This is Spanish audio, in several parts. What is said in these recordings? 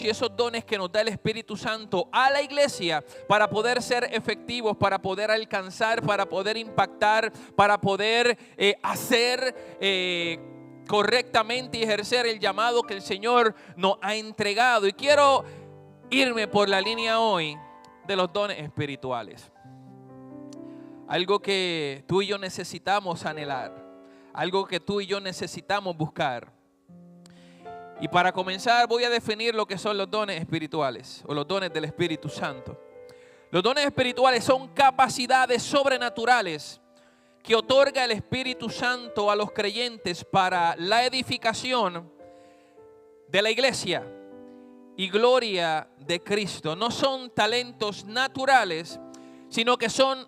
y esos dones que nos da el Espíritu Santo a la iglesia para poder ser efectivos, para poder alcanzar, para poder impactar, para poder hacer correctamente y ejercer el llamado que el Señor nos ha entregado. Y quiero irme por la línea hoy de los dones espirituales. Algo que tú y yo necesitamos anhelar, algo que tú y yo necesitamos buscar. Y para comenzar voy a definir lo que son los dones espirituales o los dones del Espíritu Santo. Los dones espirituales son capacidades sobrenaturales que otorga el Espíritu Santo a los creyentes para la edificación de la iglesia y gloria de Cristo. No son talentos naturales, sino que son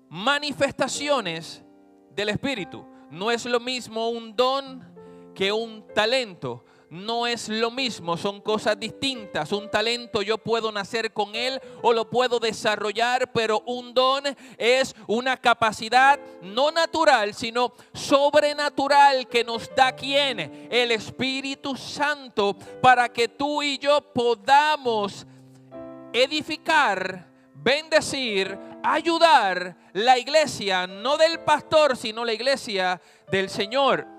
manifestaciones del Espíritu. No es lo mismo un don que un talento. No es lo mismo, son cosas distintas. Un talento yo puedo nacer con él o lo puedo desarrollar, pero un don es una capacidad no natural, sino sobrenatural que nos da ¿quién? El Espíritu Santo, para que tú y yo podamos edificar, bendecir, ayudar la iglesia, no del pastor, sino la iglesia del Señor.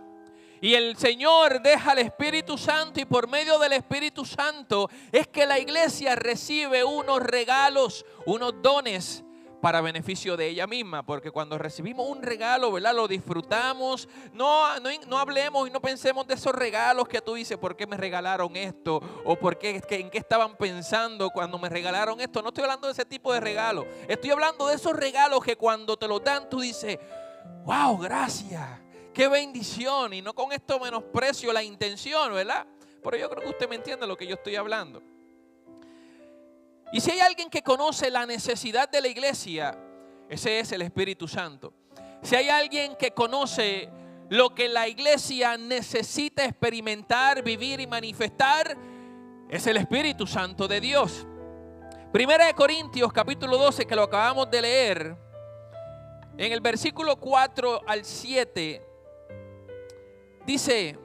Y el Señor deja al Espíritu Santo, y por medio del Espíritu Santo es que la iglesia recibe unos regalos, unos dones para beneficio de ella misma. Porque cuando recibimos un regalo, ¿verdad?, lo disfrutamos. No hablemos y no pensemos de esos regalos que tú dices, ¿por qué me regalaron esto? O ¿por qué, en qué estaban pensando cuando me regalaron esto? No estoy hablando de ese tipo de regalos. Estoy hablando de esos regalos que cuando te los dan tú dices, wow, gracias. ¡Qué bendición! Y no con esto menosprecio la intención, ¿verdad? Pero yo creo que usted me entiende lo que yo estoy hablando. Y si hay alguien que conoce la necesidad de la iglesia, ese es el Espíritu Santo. Si hay alguien que conoce lo que la iglesia necesita experimentar, vivir y manifestar, es el Espíritu Santo de Dios. Primera de Corintios, capítulo 12, que lo acabamos de leer, en el versículo 4 al 7, dice: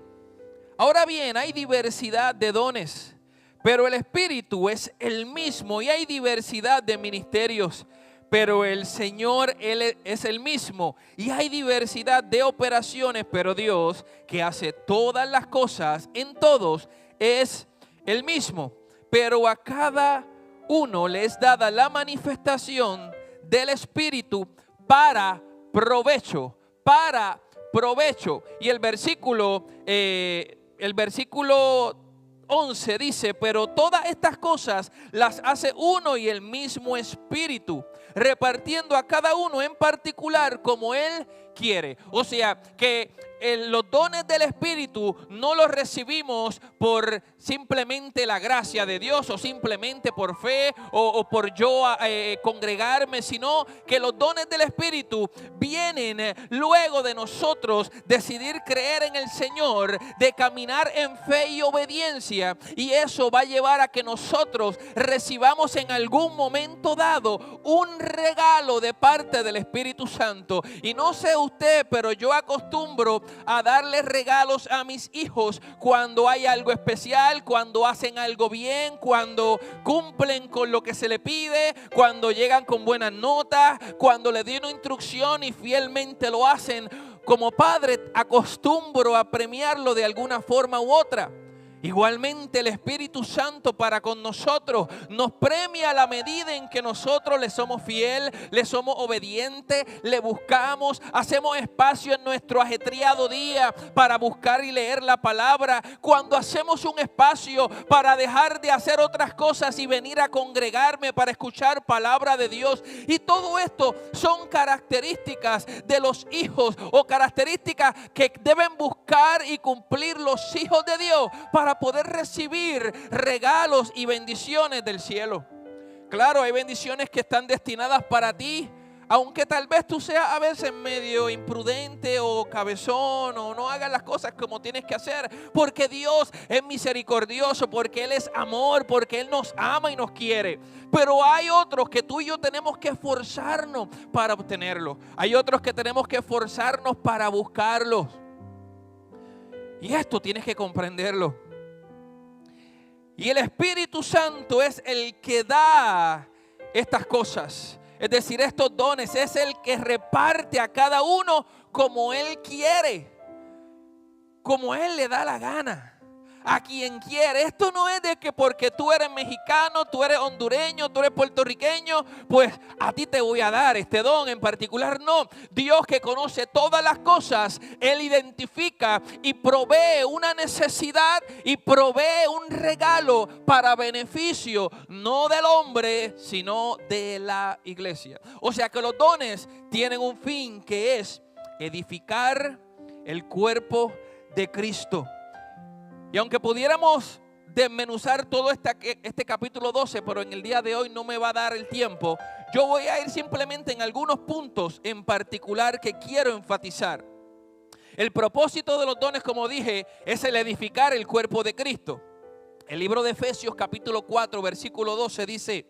ahora bien, hay diversidad de dones, pero el Espíritu es el mismo, y hay diversidad de ministerios, pero el Señor, Él es el mismo, y hay diversidad de operaciones, pero Dios, que hace todas las cosas en todos, es el mismo. Pero a cada uno le es dada la manifestación del Espíritu para provecho, para provecho. Y el versículo 11 dice: pero todas estas cosas las hace uno y el mismo Espíritu, repartiendo a cada uno en particular como Él quiere. O sea que los dones del Espíritu no los recibimos por simplemente la gracia de Dios o simplemente por fe o por yo congregarme, sino que los dones del Espíritu vienen luego de nosotros decidir creer en el Señor, de caminar en fe y obediencia, y eso va a llevar a que nosotros recibamos en algún momento dado un regalo de parte del Espíritu Santo. Y no sé usted, pero yo acostumbro a darle regalos a mis hijos cuando hay algo especial, cuando hacen algo bien, cuando cumplen con lo que se le pide, cuando llegan con buenas notas, cuando le doy una instrucción y fielmente lo hacen. Como padre acostumbro a premiarlo de alguna forma u otra. Igualmente el Espíritu Santo para con nosotros nos premia a la medida en que nosotros le somos fiel, le somos obedientes, le buscamos, hacemos espacio en nuestro ajetreado día para buscar y leer la palabra. Cuando hacemos un espacio para dejar de hacer otras cosas y venir a congregarme para escuchar palabra de Dios. Y todo esto son características de los hijos o características que deben buscar y cumplir los hijos de Dios para poder recibir regalos y bendiciones del cielo. Claro, hay bendiciones que están destinadas para ti, aunque tal vez tú seas a veces medio imprudente o cabezón o no hagas las cosas como tienes que hacer, porque Dios es misericordioso, porque Él es amor, porque Él nos ama y nos quiere. Pero hay otros que tú y yo tenemos que esforzarnos para obtenerlos. Hay otros que tenemos que esforzarnos para buscarlos. Y esto tienes que comprenderlo. Y el Espíritu Santo es el que da estas cosas. Es decir, estos dones, es el que reparte a cada uno como Él quiere, como Él le da la gana, a quien quiere. Esto no es de que porque tú eres mexicano, tú eres hondureño, tú eres puertorriqueño, pues a ti te voy a dar este don en particular. No, Dios, que conoce todas las cosas, Él identifica y provee una necesidad y provee un regalo para beneficio, no del hombre, sino de la iglesia. O sea que los dones tienen un fin, que es edificar el cuerpo de Cristo. Y aunque pudiéramos desmenuzar todo este capítulo 12, pero en el día de hoy no me va a dar el tiempo, yo voy a ir simplemente en algunos puntos en particular que quiero enfatizar. El propósito de los dones, como dije, es el edificar el cuerpo de Cristo. El libro de Efesios capítulo 4 versículo 12 dice: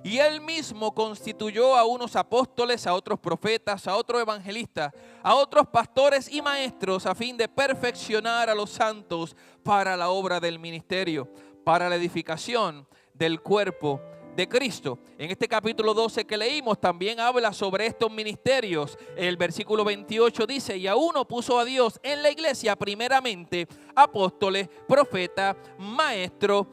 y Él mismo constituyó a unos apóstoles, a otros profetas, a otros evangelistas, a otros pastores y maestros, a fin de perfeccionar a los santos para la obra del ministerio, para la edificación del cuerpo de Cristo. En este capítulo 12 que leímos también habla sobre estos ministerios. El versículo 28 dice: y a uno puso a Dios en la iglesia primeramente apóstoles, profetas, maestros,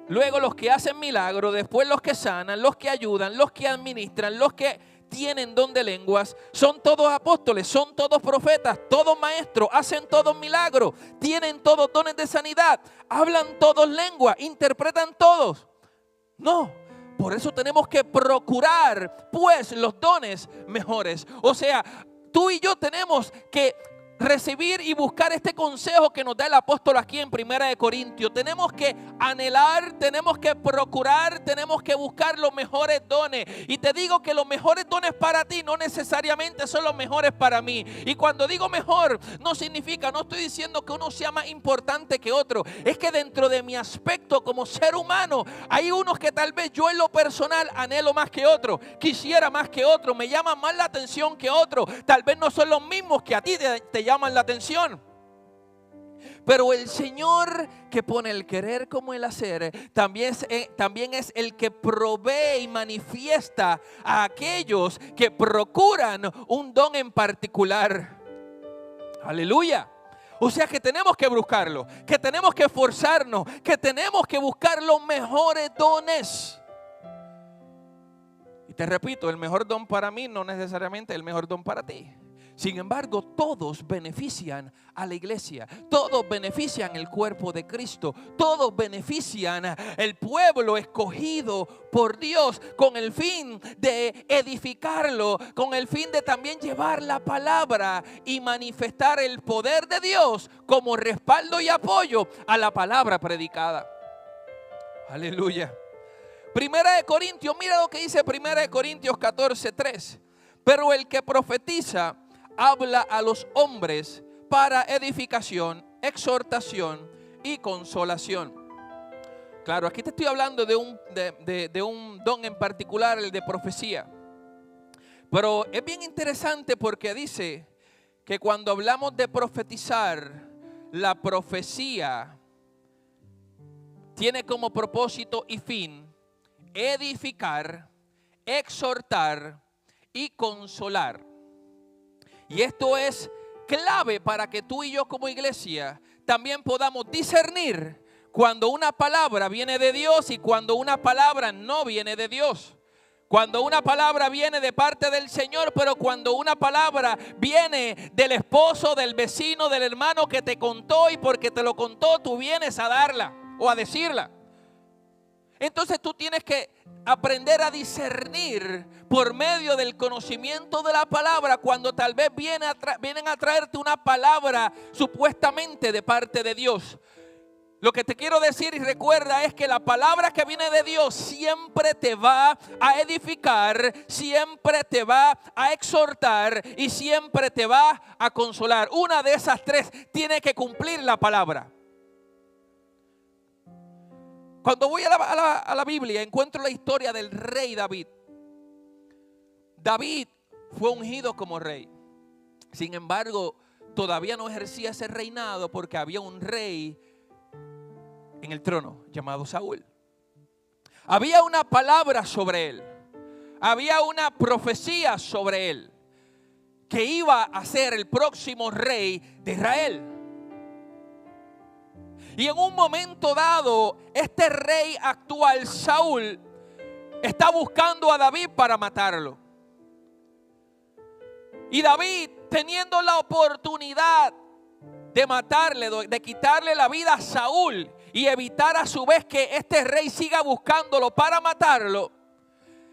luego los que hacen milagros, después los que sanan, los que ayudan, los que administran, los que tienen don de lenguas. Son todos apóstoles, son todos profetas, todos maestros, hacen todos milagros, tienen todos dones de sanidad, hablan todos lenguas, interpretan todos. No, por eso tenemos que procurar pues los dones mejores. O sea, tú y yo tenemos que recibir y buscar este consejo que nos da el apóstol aquí en Primera de Corintios. Tenemos que anhelar, tenemos que procurar, tenemos que buscar los mejores dones. Y te digo que los mejores dones para ti no necesariamente son los mejores para mí. Y cuando digo mejor, no significa, no estoy diciendo que uno sea más importante que otro. Es que dentro de mi aspecto como ser humano, hay unos que tal vez yo en lo personal anhelo más que otros, quisiera más que otros, me llaman más la atención que otros. Tal vez no son los mismos que a ti te llaman la atención. Pero el Señor, que pone el querer como el hacer, también es el que provee y manifiesta a aquellos que procuran un don en particular. Aleluya. O sea que tenemos que buscarlo, que tenemos que esforzarnos, que tenemos que buscar los mejores dones. Y te repito, el mejor don para mí no necesariamente es el mejor don para ti. Sin embargo, todos benefician a la iglesia, todos benefician el cuerpo de Cristo, todos benefician el pueblo escogido por Dios con el fin de edificarlo, con el fin de también llevar la palabra y manifestar el poder de Dios como respaldo y apoyo a la palabra predicada. Aleluya. Primera de Corintios, mira lo que dice Primera de Corintios 14:3. Pero el que profetiza habla a los hombres para edificación, exhortación y consolación. Claro, aquí te estoy hablando de un don en particular, el de profecía. Pero es bien interesante porque dice que cuando hablamos de profetizar, la profecía tiene como propósito y fin edificar, exhortar y consolar. Y esto es clave para que tú y yo como iglesia también podamos discernir cuando una palabra viene de Dios y cuando una palabra no viene de Dios. Cuando una palabra viene de parte del Señor, pero cuando una palabra viene del esposo, del vecino, del hermano que te contó y porque te lo contó, tú vienes a darla o a decirla. Entonces tú tienes que aprender a discernir por medio del conocimiento de la palabra cuando tal vez vienen a traerte una palabra supuestamente de parte de Dios. Lo que te quiero decir y recuerda es que la palabra que viene de Dios siempre te va a edificar, siempre te va a exhortar y siempre te va a consolar. Una de esas tres tiene que cumplir la palabra. Cuando voy a la Biblia encuentro la historia del rey David. David fue ungido como rey. Sin embargo, todavía no ejercía ese reinado porque había un rey en el trono llamado Saúl. Había una palabra sobre él. Había una profecía sobre él, que iba a ser el próximo rey de Israel. Y en un momento dado, este rey actual, Saúl, está buscando a David para matarlo. Y David, teniendo la oportunidad de matarle, de quitarle la vida a Saúl y evitar a su vez que este rey siga buscándolo para matarlo,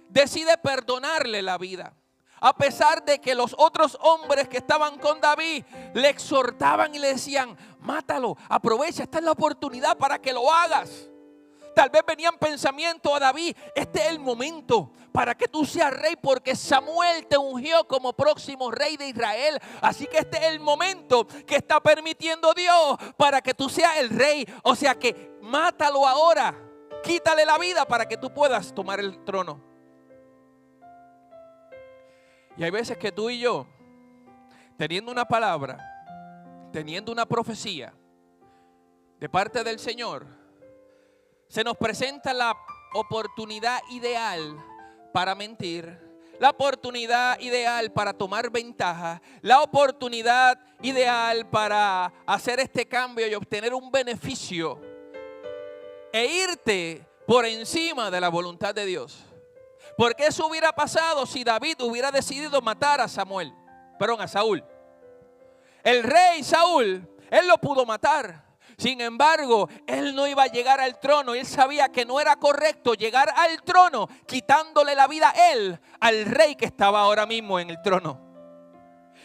decide perdonarle la vida. A pesar de que los otros hombres que estaban con David le exhortaban y le decían: mátalo, aprovecha, esta es la oportunidad para que lo hagas. Tal vez venían pensamientos a David: este es el momento para que tú seas rey, porque Samuel te ungió como próximo rey de Israel. Así que este es el momento que está permitiendo Dios para que tú seas el rey. O sea que mátalo ahora, quítale la vida para que tú puedas tomar el trono. Y hay veces que tú y yo, teniendo una palabra, teniendo una profecía de parte del Señor, se nos presenta la oportunidad ideal para mentir, la oportunidad ideal para tomar ventaja, la oportunidad ideal para hacer este cambio y obtener un beneficio e irte por encima de la voluntad de Dios. Porque eso hubiera pasado si David hubiera decidido matar a Saúl. El rey Saúl, él lo pudo matar. Sin embargo, él no iba a llegar al trono. Él sabía que no era correcto llegar al trono quitándole la vida a él, al rey que estaba ahora mismo en el trono.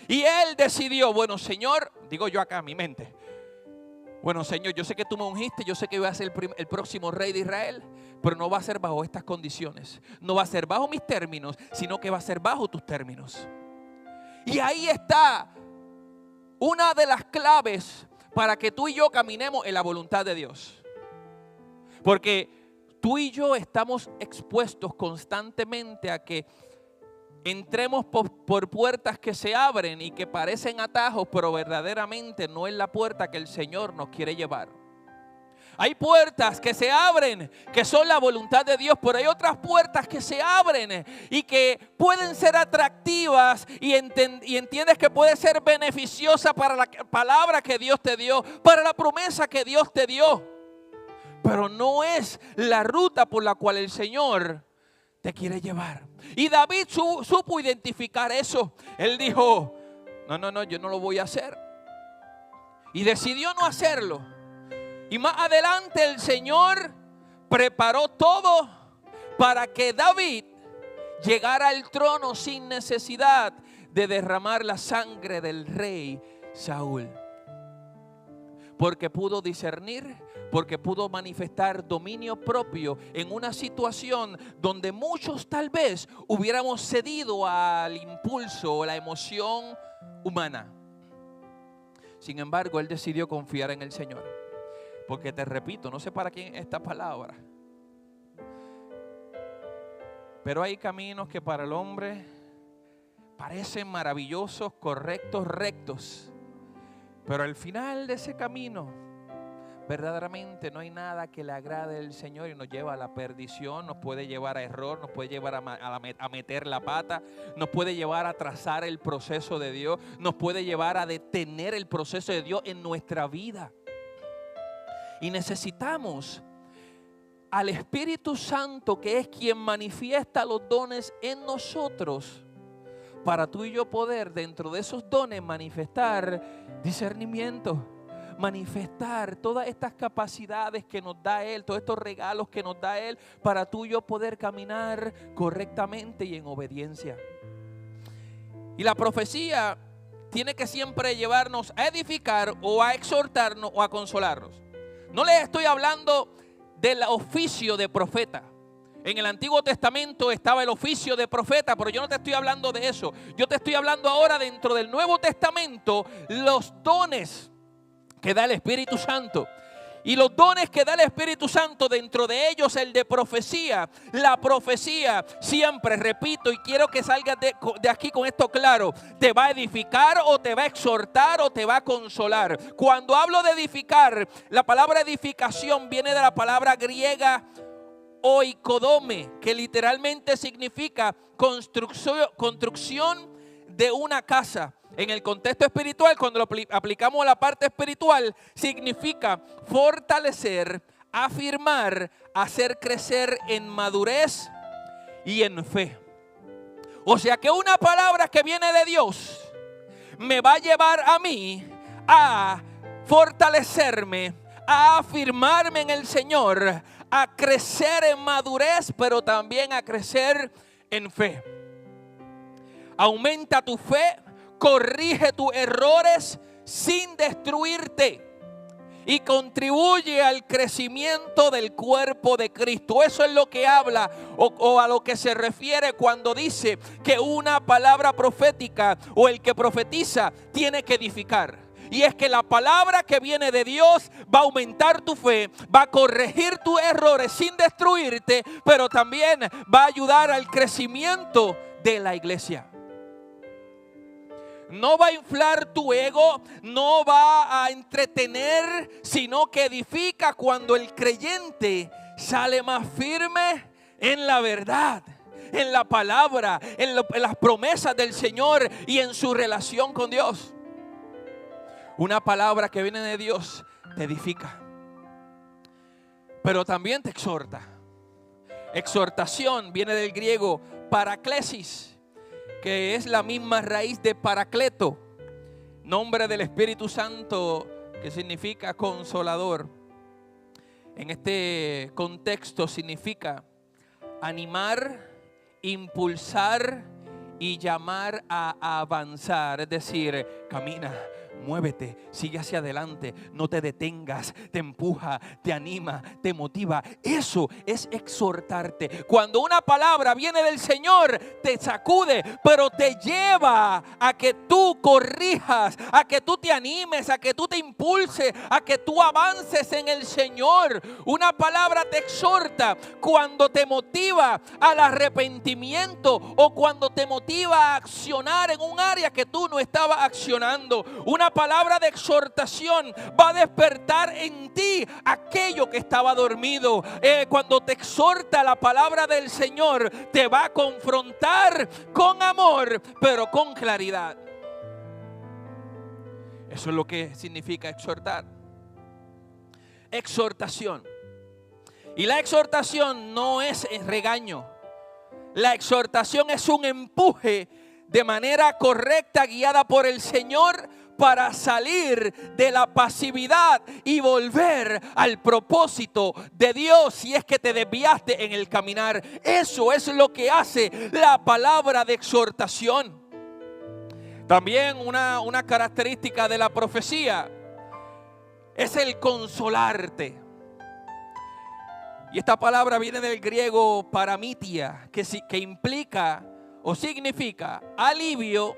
Y él decidió: bueno, Señor, digo yo acá en mi mente, bueno, Señor, yo sé que tú me ungiste, yo sé que voy a ser el próximo rey de Israel, pero no va a ser bajo estas condiciones. No va a ser bajo mis términos, sino que va a ser bajo tus términos. Y ahí está una de las claves para que tú y yo caminemos en la voluntad de Dios. Porque tú y yo estamos expuestos constantemente a que entremos por puertas que se abren y que parecen atajos, pero verdaderamente no es la puerta que el Señor nos quiere llevar. Hay puertas que se abren, que son la voluntad de Dios, pero hay otras puertas que se abren y que pueden ser atractivas y entiendes que puede ser beneficiosa para la palabra que Dios te dio, para la promesa que Dios te dio. Pero no es la ruta por la cual el Señor te quiere llevar. Y David supo identificar eso. Él dijo: no, yo no lo voy a hacer. Y decidió no hacerlo. Y más adelante el Señor preparó todo para que David llegara al trono sin necesidad de derramar la sangre del rey Saúl. Porque pudo discernir, porque pudo manifestar dominio propio en una situación donde muchos tal vez hubiéramos cedido al impulso o la emoción humana. Sin embargo, él decidió confiar en el Señor. Porque te repito, no sé para quién esta palabra, pero hay caminos que para el hombre parecen maravillosos, correctos, rectos. Pero al final de ese camino, verdaderamente no hay nada que le agrade al Señor y nos lleva a la perdición, nos puede llevar a error, nos puede llevar a meter la pata, nos puede llevar a trazar el proceso de Dios, nos puede llevar a detener el proceso de Dios en nuestra vida. Y necesitamos al Espíritu Santo, que es quien manifiesta los dones en nosotros, para tú y yo poder dentro de esos dones manifestar discernimiento, manifestar todas estas capacidades que nos da Él, todos estos regalos que nos da Él, para tú y yo poder caminar correctamente y en obediencia. Y la profecía tiene que siempre llevarnos a edificar o a exhortarnos o a consolarnos. No les estoy hablando del oficio de profeta. En el Antiguo Testamento estaba el oficio de profeta, pero yo no te estoy hablando de eso. Yo te estoy hablando ahora dentro del Nuevo Testamento, los dones que da el Espíritu Santo. Y los dones que da el Espíritu Santo, dentro de ellos el de profecía. La profecía, siempre repito, y quiero que salgas de aquí con esto claro, te va a edificar o te va a exhortar o te va a consolar. Cuando hablo de edificar, la palabra edificación viene de la palabra griega oikodome, que literalmente significa construcción de una casa. En el contexto espiritual, cuando lo aplicamos a la parte espiritual, significa fortalecer, afirmar, hacer crecer en madurez y en fe. O sea que una palabra que viene de Dios me va a llevar a mí a fortalecerme, a afirmarme en el Señor, a crecer en madurez, pero también a crecer en fe. Aumenta tu fe, corrige tus errores sin destruirte y contribuye al crecimiento del cuerpo de Cristo. Eso es lo que habla o a lo que se refiere cuando dice que una palabra profética o el que profetiza tiene que edificar. Y es que la palabra que viene de Dios va a aumentar tu fe, va a corregir tus errores sin destruirte, pero también va a ayudar al crecimiento de la iglesia. No va a inflar tu ego, no va a entretener, sino que edifica cuando el creyente sale más firme en la verdad, en la palabra, en las promesas del Señor y en su relación con Dios. Una palabra que viene de Dios te edifica, pero también te exhorta. Exhortación viene del griego paraklesis, que es la misma raíz de Paracleto, nombre del Espíritu Santo que significa consolador. En este contexto significa animar, impulsar y llamar a avanzar. Es decir, camina, muévete, sigue hacia adelante, no te detengas, te empuja, te anima, te motiva. Eso es exhortarte. Cuando una palabra viene del Señor, te sacude, pero te lleva a que tú corrijas, a que tú te animes, a que tú te impulses, a que tú avances en el Señor. Una palabra te exhorta cuando te motiva al arrepentimiento o cuando te motiva a accionar en un área que tú no estabas accionando. Una palabra de exhortación va a despertar en ti aquello que estaba dormido. Cuando te exhorta la palabra del Señor, te va a confrontar con amor, pero con claridad. Eso es lo que significa exhortar. Exhortación. Y la exhortación no es regaño. La exhortación es un empuje de manera correcta, guiada por el Señor, para salir de la pasividad y volver al propósito de Dios si es que te desviaste en el caminar. Eso es lo que hace la palabra de exhortación. También una característica de la profecía es el consolarte. Y esta palabra viene del griego paramitia, que implica o significa alivio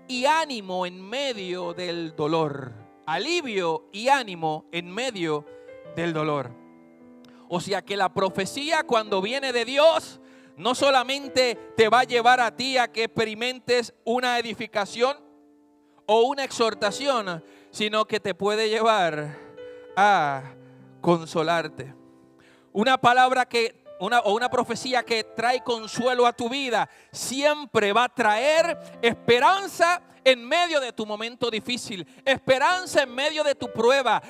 y ánimo en medio del dolor. Alivio y ánimo en medio del dolor. O sea que la profecía, cuando viene de Dios, no solamente te va a llevar a ti a que experimentes una edificación o una exhortación, sino que te puede llevar a consolarte. Una palabra o una profecía que trae consuelo a tu vida siempre va a traer esperanza en medio de tu momento difícil, esperanza en medio de tu prueba.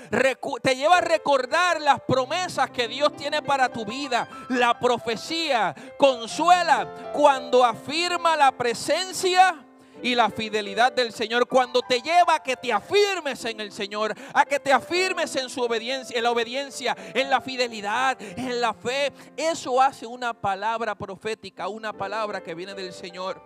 Te lleva a recordar las promesas que Dios tiene para tu vida. La profecía consuela cuando afirma la presencia y la fidelidad del Señor, cuando te lleva a que te afirmes en el Señor, a que te afirmes en su obediencia, en la fidelidad, en la fe. Eso hace una palabra profética, una palabra que viene del Señor.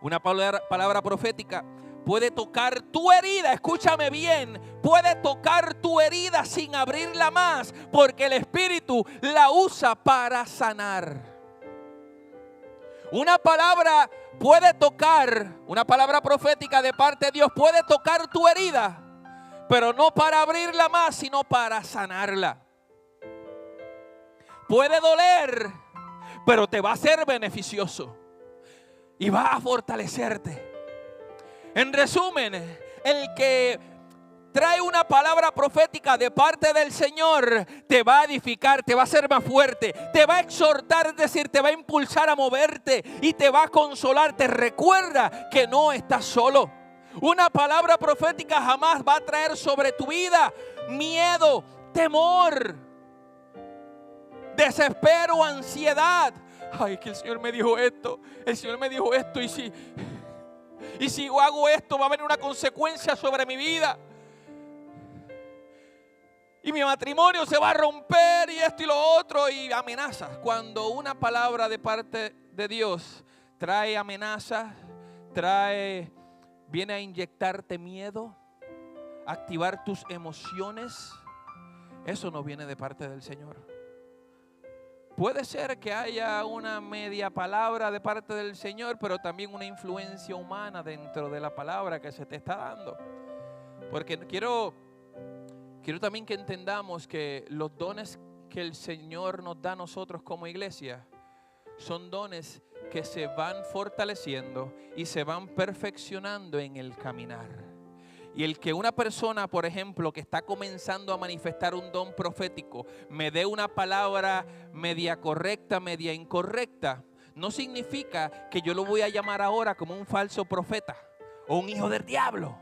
Una palabra profética puede tocar tu herida, escúchame bien, puede tocar tu herida sin abrirla más, porque el Espíritu la usa para sanar. Una palabra puede tocar, una palabra profética de parte de Dios puede tocar tu herida, pero no para abrirla más, sino para sanarla. Puede doler, pero te va a ser beneficioso y va a fortalecerte. En resumen, el que trae una palabra profética de parte del Señor te va a edificar, te va a hacer más fuerte, te va a exhortar, es decir, te va a impulsar a moverte y te va a consolar. Te recuerda que no estás solo. Una palabra profética jamás va a traer sobre tu vida miedo, temor, desespero, ansiedad. Ay, que el Señor me dijo esto, el Señor me dijo esto, y si hago esto va a haber una consecuencia sobre mi vida. Y mi matrimonio se va a romper y esto y lo otro, y amenazas. Cuando una palabra de parte de Dios trae amenazas, viene a inyectarte miedo, activar tus emociones, eso no viene de parte del Señor. Puede ser que haya una media palabra de parte del Señor, pero también una influencia humana dentro de la palabra que se te está dando. Porque quiero también que entendamos que los dones que el Señor nos da a nosotros como iglesia son dones que se van fortaleciendo y se van perfeccionando en el caminar. Y el que una persona, por ejemplo, que está comenzando a manifestar un don profético, me dé una palabra media correcta, media incorrecta, no significa que yo lo voy a llamar ahora como un falso profeta o un hijo del diablo.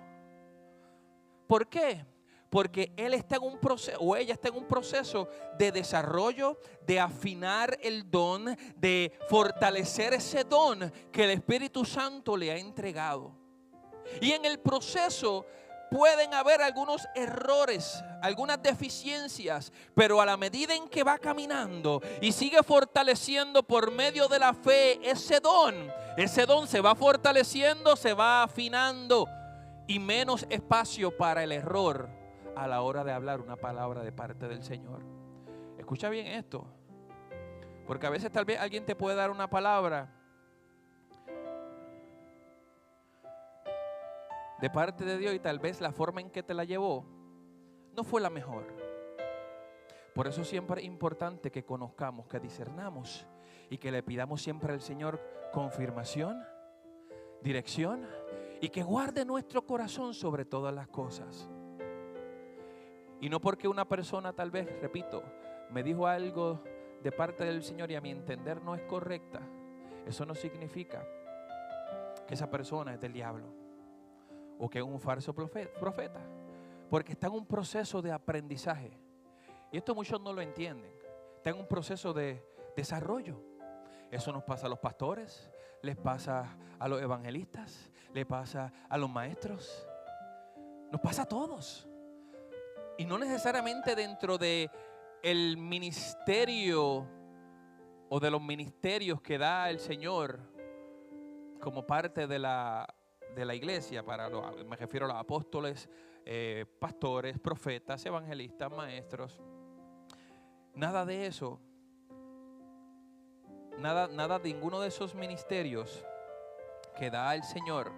¿Por qué? Porque él está en un proceso, o ella está en un proceso de desarrollo, de afinar el don, de fortalecer ese don que el Espíritu Santo le ha entregado. Y en el proceso pueden haber algunos errores, algunas deficiencias, pero a la medida en que va caminando y sigue fortaleciendo por medio de la fe ese don se va fortaleciendo, se va afinando, y menos espacio para el error a la hora de hablar una palabra de parte del Señor. Escucha bien esto, porque a veces tal vez alguien te puede dar una palabra de parte de Dios y tal vez la forma en que te la llevó no fue la mejor. Por eso siempre es importante que conozcamos, que discernamos y que le pidamos siempre al Señor confirmación, dirección, y que guarde nuestro corazón sobre todas las cosas. Y no porque una persona tal vez, repito, me dijo algo de parte del Señor y a mi entender no es correcta, eso no significa que esa persona es del diablo o que es un falso profeta, porque está en un proceso de aprendizaje. Y esto muchos no lo entienden. Está en un proceso de desarrollo. Eso nos pasa a los pastores, les pasa a los evangelistas, les pasa a los maestros, nos pasa a todos. Y no necesariamente dentro de el ministerio o de los ministerios que da el Señor como parte de la iglesia, me refiero a los apóstoles, pastores, profetas, evangelistas, maestros. Nada de eso, nada de ninguno de esos ministerios que da el Señor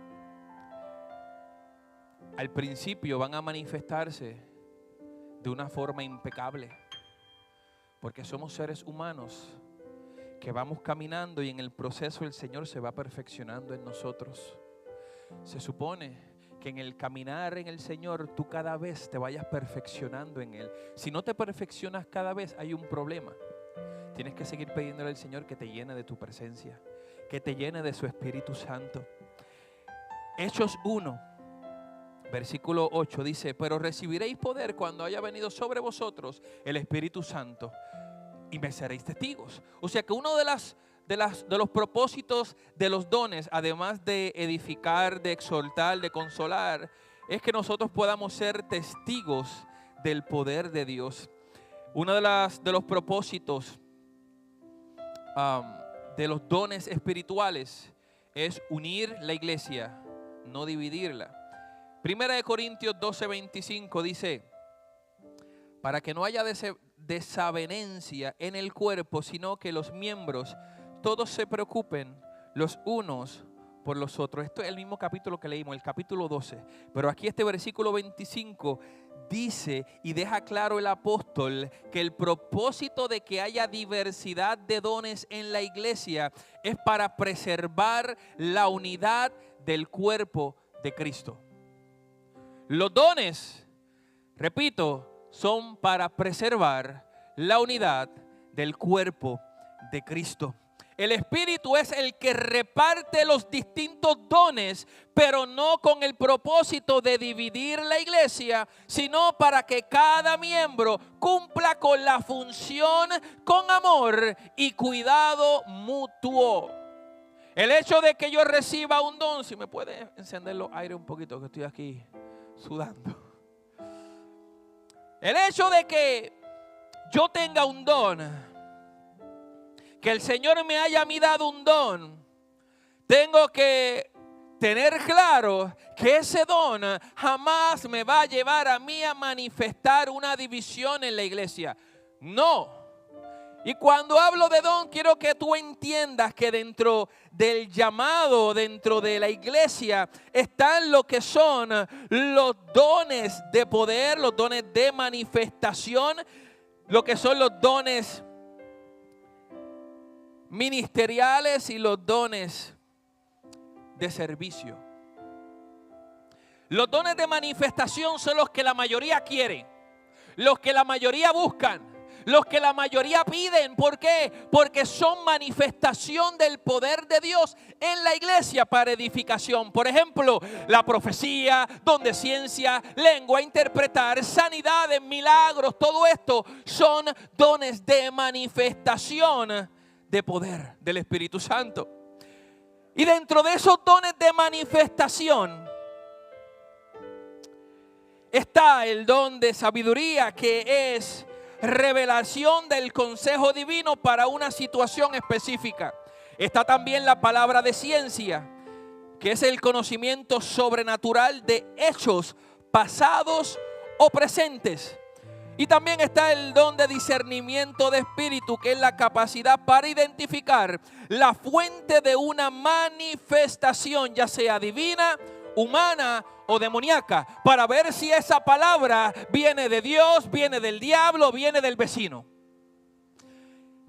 al principio van a manifestarse de una forma impecable, porque somos seres humanos que vamos caminando y en el proceso el Señor se va perfeccionando en nosotros. Se supone que en el caminar en el Señor tú cada vez te vayas perfeccionando en Él. Si no te perfeccionas cada vez, hay un problema. Tienes que seguir pidiéndole al Señor que te llene de tu presencia, que te llene de su Espíritu Santo. Hechos 1, versículo 8 dice: pero recibiréis poder cuando haya venido sobre vosotros el Espíritu Santo y me seréis testigos. O sea que uno de los propósitos de los dones, además de edificar, de exhortar, de consolar, es que nosotros podamos ser testigos del poder de Dios. Uno de los propósitos de los dones espirituales es unir la iglesia, no dividirla. Primera de Corintios 12:25 dice: para que no haya desavenencia en el cuerpo, sino que los miembros todos se preocupen los unos por los otros. Esto es el mismo capítulo que leímos, el capítulo 12. Pero aquí este versículo 25 dice y deja claro el apóstol que el propósito de que haya diversidad de dones en la iglesia es para preservar la unidad del cuerpo de Cristo. Los dones, repito, son para preservar la unidad del cuerpo de Cristo. El Espíritu es el que reparte los distintos dones, pero no con el propósito de dividir la iglesia, sino para que cada miembro cumpla con la función con amor y cuidado mutuo. El hecho de que yo reciba un don, si me puede encender los aires un poquito, que estoy aquí sudando. El hecho de que yo tenga un don, que el Señor me haya a mí dado un don, tengo que tener claro que ese don jamás me va a llevar a mí a manifestar una división en la iglesia. No. Y cuando hablo de don, quiero que tú entiendas que dentro del llamado, dentro de la iglesia, están lo que son los dones de poder, los dones de manifestación, lo que son los dones ministeriales y los dones de servicio. Los dones de manifestación son los que la mayoría quiere, los que la mayoría buscan, los que la mayoría piden. ¿Por qué? Porque son manifestación del poder de Dios en la iglesia para edificación. Por ejemplo, la profecía, don de ciencia, lengua, interpretar, sanidades, milagros, todo esto son dones de manifestación de poder del Espíritu Santo. Y dentro de esos dones de manifestación está el don de sabiduría, que es revelación del consejo divino para una situación específica. Está también la palabra de ciencia, que es el conocimiento sobrenatural de hechos pasados o presentes. Y también está el don de discernimiento de espíritu, que es la capacidad para identificar la fuente de una manifestación, ya sea divina, humana o demoníaca, para ver si esa palabra viene de Dios, viene del diablo, viene del vecino.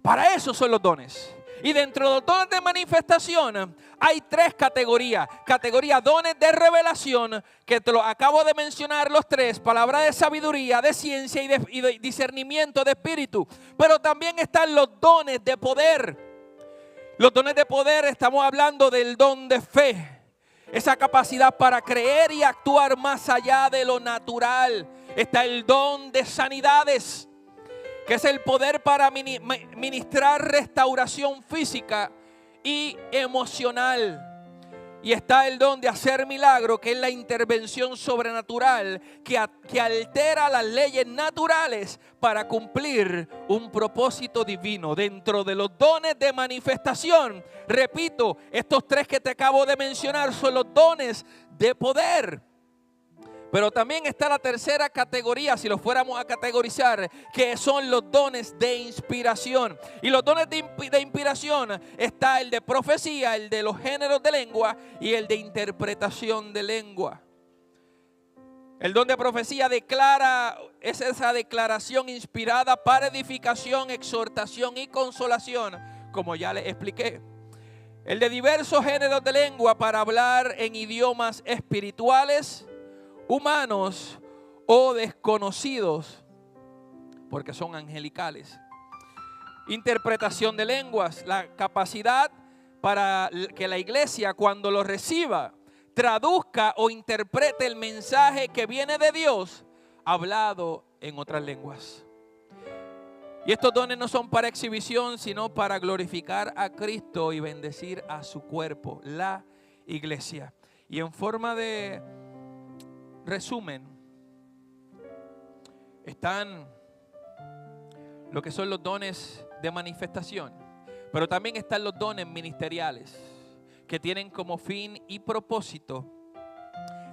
Para eso son los dones. Y dentro de los dones de manifestación hay tres categorías. Categoría dones de revelación, que te lo acabo de mencionar los tres. Palabra de sabiduría, de ciencia y de discernimiento de espíritu. Pero también están los dones de poder. Los dones de poder, estamos hablando del don de fe. Esa capacidad para creer y actuar más allá de lo natural. Está el don de sanidades, que es el poder para ministrar restauración física y emocional. Y está el don de hacer milagro, que es la intervención sobrenatural que altera las leyes naturales para cumplir un propósito divino. Dentro de los dones de manifestación, repito, estos tres que te acabo de mencionar son los dones de poder. Pero también está la tercera categoría, si lo fuéramos a categorizar, que son los dones de inspiración. Y los dones de inspiración está el de profecía, el de los géneros de lengua y el de interpretación de lengua. El don de profecía es esa declaración inspirada para edificación, exhortación y consolación, como ya les expliqué. El de diversos géneros de lengua para hablar en idiomas espirituales, humanos o desconocidos, porque son angelicales. Interpretación de lenguas, la capacidad para que la iglesia, cuando lo reciba, traduzca o interprete el mensaje que viene de Dios hablado en otras lenguas. Y estos dones no son para exhibición, sino para glorificar a Cristo y bendecir a su cuerpo, la iglesia. Y en forma de resumen, están lo que son los dones de manifestación, pero también están los dones ministeriales, que tienen como fin y propósito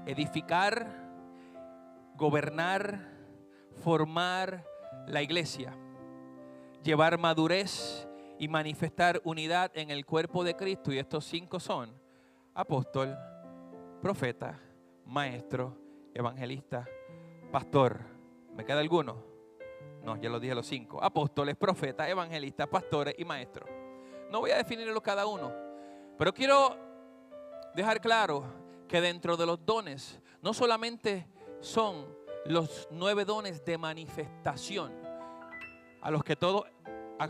edificar, gobernar, formar la iglesia, llevar madurez y manifestar unidad en el cuerpo de Cristo. Y estos 5 son apóstol, profeta, maestro, evangelista, pastor. ¿Me queda alguno? No, ya lo dije los 5. Apóstoles, profetas, evangelistas, pastores y maestros. No voy a definirlo cada uno, pero quiero dejar claro que dentro de los dones no solamente son los 9 dones de manifestación, a los que todos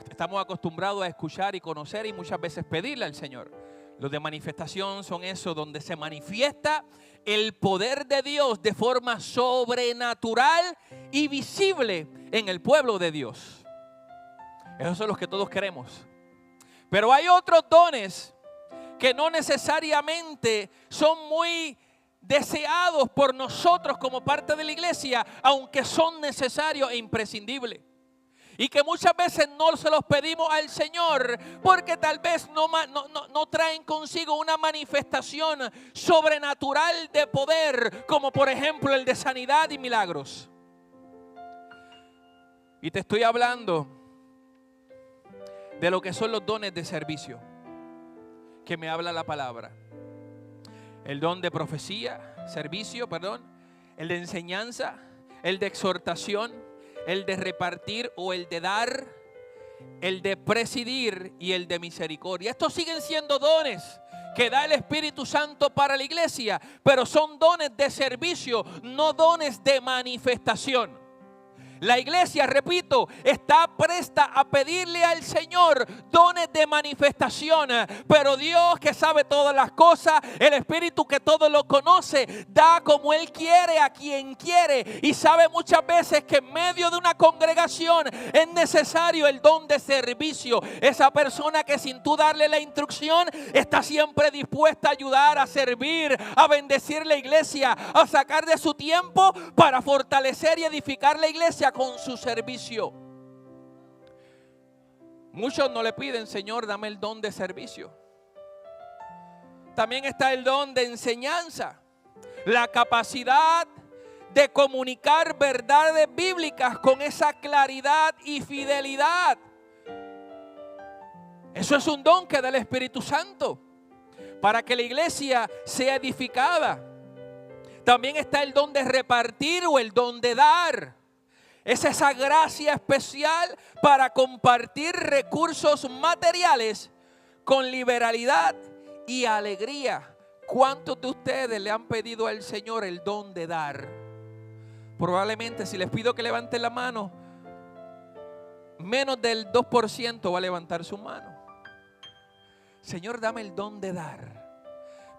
estamos acostumbrados a escuchar y conocer y muchas veces pedirle al Señor. Los de manifestación son esos donde se manifiesta el poder de Dios de forma sobrenatural y visible en el pueblo de Dios. Esos son los que todos queremos. Pero hay otros dones que no necesariamente son muy deseados por nosotros como parte de la iglesia, aunque son necesarios e imprescindibles. Y que muchas veces no se los pedimos al Señor porque tal vez no traen consigo una manifestación sobrenatural de poder, como por ejemplo el de sanidad y milagros. Y te estoy hablando de lo que son los dones de servicio que me habla la palabra. El don de profecía, servicio, perdón, el de enseñanza, el de exhortación, el de repartir o el de dar, el de presidir y el de misericordia. Estos siguen siendo dones que da el Espíritu Santo para la iglesia, pero son dones de servicio, no dones de manifestación. La iglesia, repito, está presta a pedirle al Señor dones de manifestación, pero Dios, que sabe todas las cosas, el Espíritu que todo lo conoce, da como Él quiere a quien quiere, y sabe muchas veces que en medio de una congregación es necesario el don de servicio. Esa persona que sin tú darle la instrucción está siempre dispuesta a ayudar, a servir, a bendecir la iglesia, a sacar de su tiempo para fortalecer y edificar la iglesia con su servicio. Muchos no le piden: Señor, dame el don de servicio. También está el don de enseñanza, la capacidad de comunicar verdades bíblicas con esa claridad y fidelidad. Eso es un don que da el Espíritu Santo para que la iglesia sea edificada. También está el don de repartir o el don de dar. Es esa gracia especial para compartir recursos materiales con liberalidad y alegría. ¿Cuántos de ustedes le han pedido al Señor el don de dar? Probablemente si les pido que levanten la mano, menos del 2% va a levantar su mano. Señor, dame el don de dar.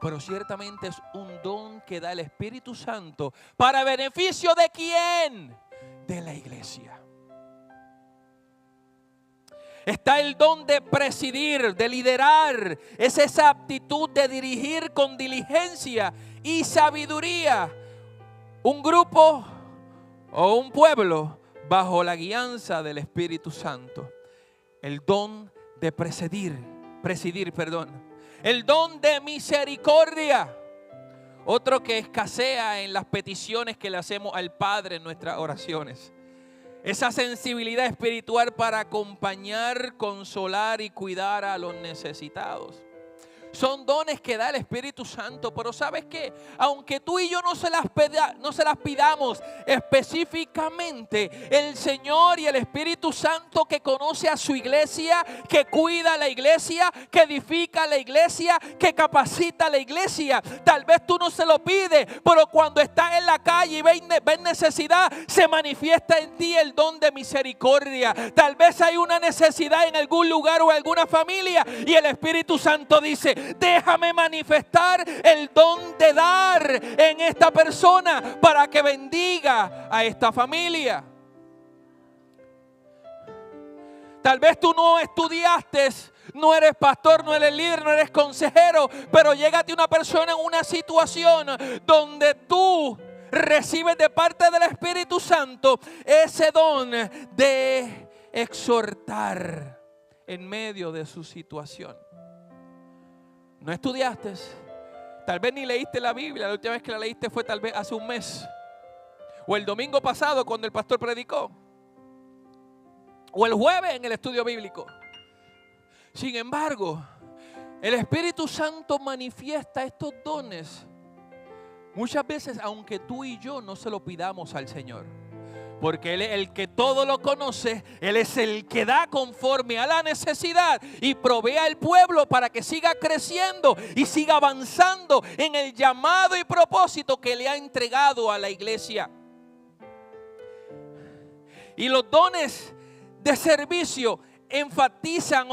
Pero ciertamente es un don que da el Espíritu Santo. ¿Para beneficio de quién? De la iglesia. Está el don de presidir, de liderar. Es esa aptitud de dirigir con diligencia y sabiduría un grupo o un pueblo bajo la guianza del Espíritu Santo. El don de presidir. El don de misericordia. Otro que escasea en las peticiones que le hacemos al Padre en nuestras oraciones. Esa sensibilidad espiritual para acompañar, consolar y cuidar a los necesitados. Son dones que da el Espíritu Santo. Pero ¿sabes qué? Aunque tú y yo no se las pidamos específicamente, el Señor y el Espíritu Santo, que conoce a su iglesia, que cuida a la iglesia, que edifica a la iglesia, que capacita a la iglesia, tal vez tú no se lo pides, pero cuando estás en la calle y ves necesidad, se manifiesta en ti el don de misericordia. Tal vez hay una necesidad en algún lugar o en alguna familia y el Espíritu Santo dice: déjame manifestar el don de dar en esta persona para que bendiga a esta familia. Tal vez tú no estudiaste, no eres pastor, no eres líder, no eres consejero, pero llégate una persona en una situación donde tú recibes de parte del Espíritu Santo ese don de exhortar en medio de su situación. No estudiaste, tal vez ni leíste la Biblia, la última vez que la leíste fue tal vez hace un mes, o el domingo pasado cuando el pastor predicó, o el jueves en el estudio bíblico. Sin embargo, El Espíritu Santo manifiesta estos dones muchas veces, aunque tú y yo no se lo pidamos al Señor. Porque Él es el que todo lo conoce, Él es el que da conforme a la necesidad y provee al pueblo para que siga creciendo y siga avanzando en el llamado y propósito que le ha entregado a la iglesia. Y los dones de servicio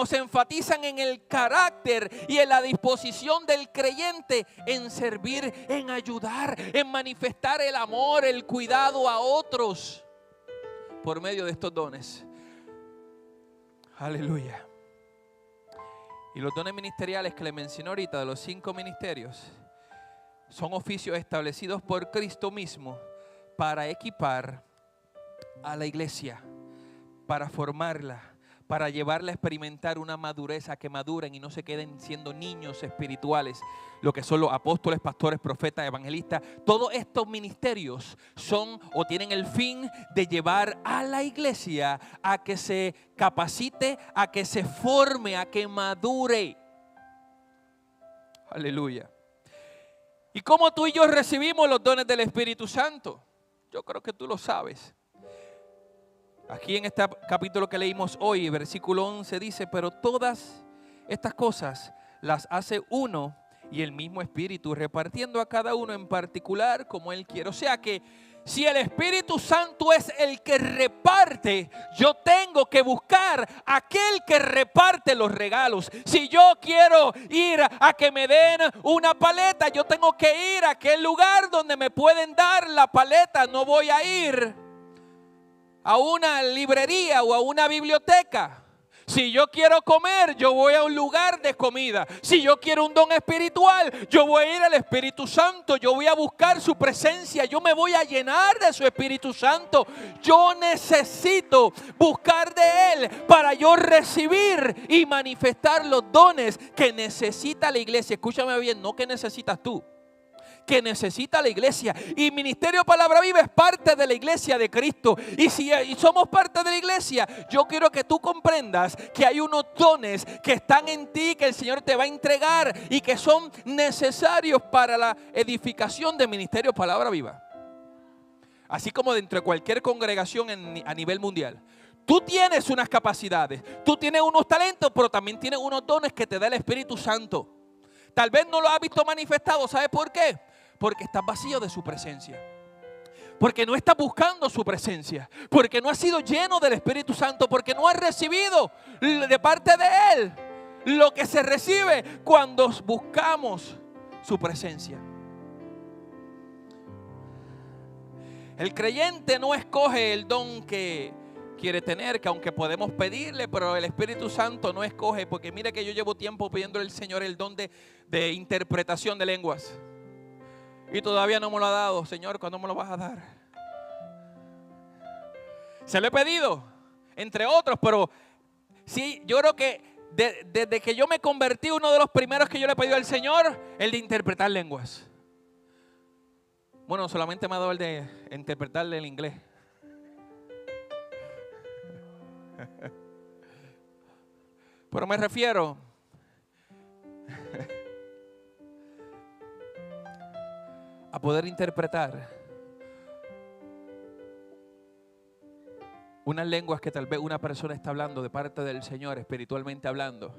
se enfatizan en el carácter y en la disposición del creyente en servir, en ayudar, en manifestar el amor, el cuidado a otros por medio de estos dones. Aleluya. Y los dones ministeriales que le mencioné ahorita, de los 5 ministerios, son oficios establecidos por Cristo mismo para equipar a la iglesia, para formarla, para llevarla a experimentar una madurez, a que maduren y no se queden siendo niños espirituales, lo que son los apóstoles, pastores, profetas, evangelistas. Todos estos ministerios son o tienen el fin de llevar a la iglesia a que se capacite, a que se forme, a que madure. Aleluya. ¿Y cómo tú y yo recibimos los dones del Espíritu Santo? Yo creo que tú lo sabes. Aquí en este capítulo que leímos hoy, versículo 11 dice: pero todas estas cosas las hace uno y el mismo Espíritu, repartiendo a cada uno en particular como Él quiere. O sea que si el Espíritu Santo es el que reparte, yo tengo que buscar a aquel que reparte los regalos. Si yo quiero ir a que me den una paleta, yo tengo que ir a aquel lugar donde me pueden dar la paleta. No voy a ir a una librería o a una biblioteca. Si yo quiero comer, yo voy a un lugar de comida. Si yo quiero un don espiritual, yo voy a ir al Espíritu Santo. Yo voy a buscar su presencia. Yo me voy a llenar de su Espíritu Santo. Yo necesito buscar de Él para yo recibir y manifestar los dones que necesita la iglesia. Escúchame bien, no que necesitas tú, que necesita la iglesia. Y Ministerio Palabra Viva es parte de la iglesia de Cristo. Y si somos parte de la iglesia, yo quiero que tú comprendas que hay unos dones que están en ti, que el Señor te va a entregar y que son necesarios para la edificación de Ministerio Palabra Viva. Así como dentro de cualquier congregación a nivel mundial. Tú tienes unas capacidades, tú tienes unos talentos, pero también tienes unos dones que te da el Espíritu Santo. Tal vez no lo has visto manifestado. ¿Sabes por qué? Porque estás vacío de su presencia. Porque no estás buscando su presencia. Porque no has sido lleno del Espíritu Santo. Porque no has recibido de parte de Él lo que se recibe cuando buscamos su presencia. El creyente no escoge el don que quiere tener, que aunque podemos pedirle, pero el Espíritu Santo no escoge. Porque mire que yo llevo tiempo pidiendo al Señor el don de interpretación de lenguas. Y todavía no me lo ha dado. Señor, ¿cuándo me lo vas a dar? Se lo he pedido, entre otros, pero sí, yo creo que desde que yo me convertí, uno de los primeros que yo le he pedido al Señor, el de interpretar lenguas. Bueno, solamente me ha dado el de interpretarle el inglés. Pero me refiero a poder interpretar unas lenguas que tal vez una persona está hablando de parte del Señor, espiritualmente hablando,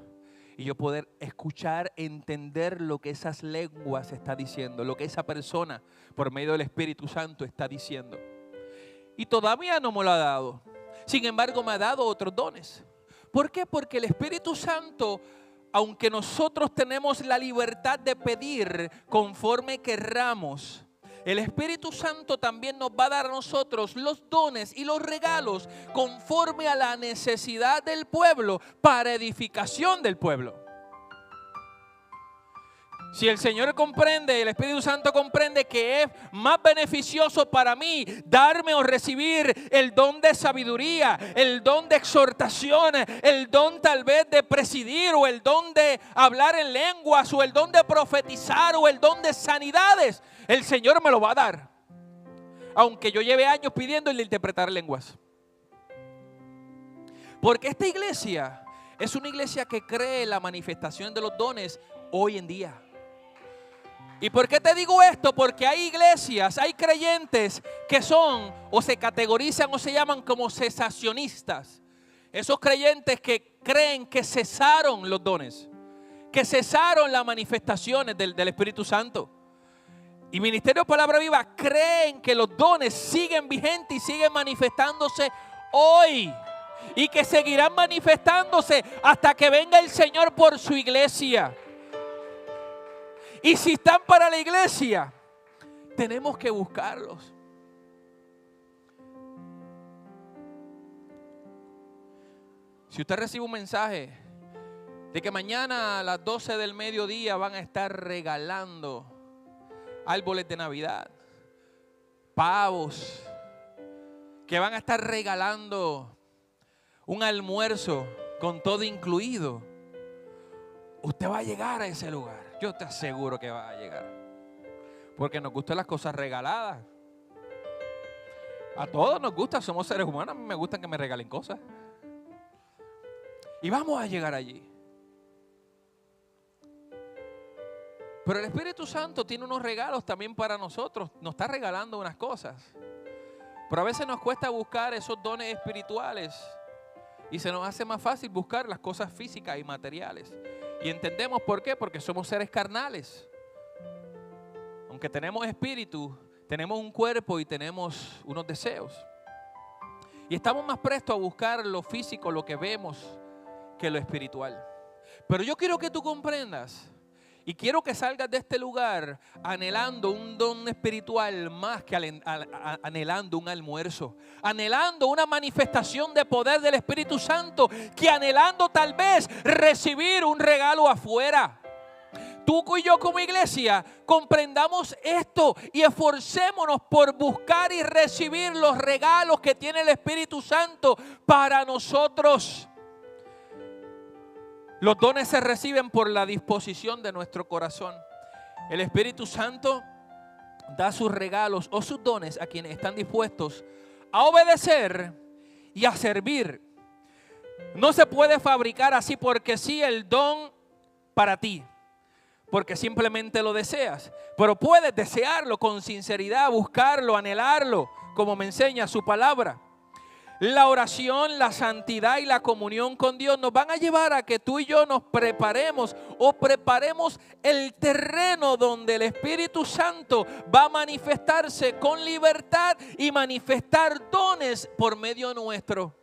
y yo poder escuchar, entender lo que esas lenguas está diciendo, lo que esa persona por medio del Espíritu Santo está diciendo. Y todavía no me lo ha dado. Sin embargo, me ha dado otros dones. ¿Por qué? Porque el Espíritu Santo, aunque nosotros tenemos la libertad de pedir conforme querramos, el Espíritu Santo también nos va a dar a nosotros los dones y los regalos conforme a la necesidad del pueblo, para edificación del pueblo. Si el Señor comprende, el Espíritu Santo comprende que es más beneficioso para mí darme o recibir el don de sabiduría, el don de exhortación, el don tal vez de presidir, o el don de hablar en lenguas, o el don de profetizar, o el don de sanidades, el Señor me lo va a dar, aunque yo lleve años pidiéndole interpretar lenguas. Porque esta iglesia Es una iglesia que cree en la manifestación de los dones hoy en día. ¿Y por qué te digo esto? Porque hay iglesias, hay creyentes que son o se categorizan o se llaman como cesacionistas. Esos creyentes que creen que cesaron los dones, que cesaron las manifestaciones del Espíritu Santo. Y Ministerio Palabra Viva creen que los dones siguen vigentes y siguen manifestándose hoy. Y que seguirán manifestándose hasta que venga el Señor por su iglesia. Y si están para la iglesia, tenemos que buscarlos. Si usted recibe un mensaje de que mañana a las 12 del mediodía van a estar regalando árboles de Navidad, pavos, que van a estar regalando un almuerzo con todo incluido, usted va a llegar a ese lugar. Yo te aseguro que va a llegar. Porque nos gustan las cosas regaladas. A todos nos gusta, somos seres humanos. A mí me gustan que me regalen cosas. Y vamos a llegar allí. Pero el Espíritu Santo tiene unos regalos también para nosotros. Nos está regalando unas cosas. Pero a veces nos cuesta buscar esos dones espirituales. Y se nos hace más fácil buscar las cosas físicas y materiales. Y entendemos por qué, porque somos seres carnales. Aunque tenemos espíritu, tenemos un cuerpo y tenemos unos deseos. Y estamos más prestos a buscar lo físico, lo que vemos, que lo espiritual. Pero yo quiero que tú comprendas y quiero que salgas de este lugar anhelando un don espiritual más que anhelando un almuerzo, anhelando una manifestación de poder del Espíritu Santo, que anhelando tal vez recibir un regalo afuera. Tú y yo como iglesia comprendamos esto y esforcémonos por buscar y recibir los regalos que tiene el Espíritu Santo para nosotros. Los dones se reciben por la disposición de nuestro corazón. El Espíritu Santo da sus regalos o sus dones a quienes están dispuestos a obedecer y a servir. No se puede fabricar así porque sí el don para ti, porque simplemente lo deseas. Pero puedes desearlo con sinceridad, buscarlo, anhelarlo, como me enseña su palabra. La oración, la santidad y la comunión con Dios nos van a llevar a que tú y yo nos preparemos o preparemos el terreno donde el Espíritu Santo va a manifestarse con libertad y manifestar dones por medio nuestro.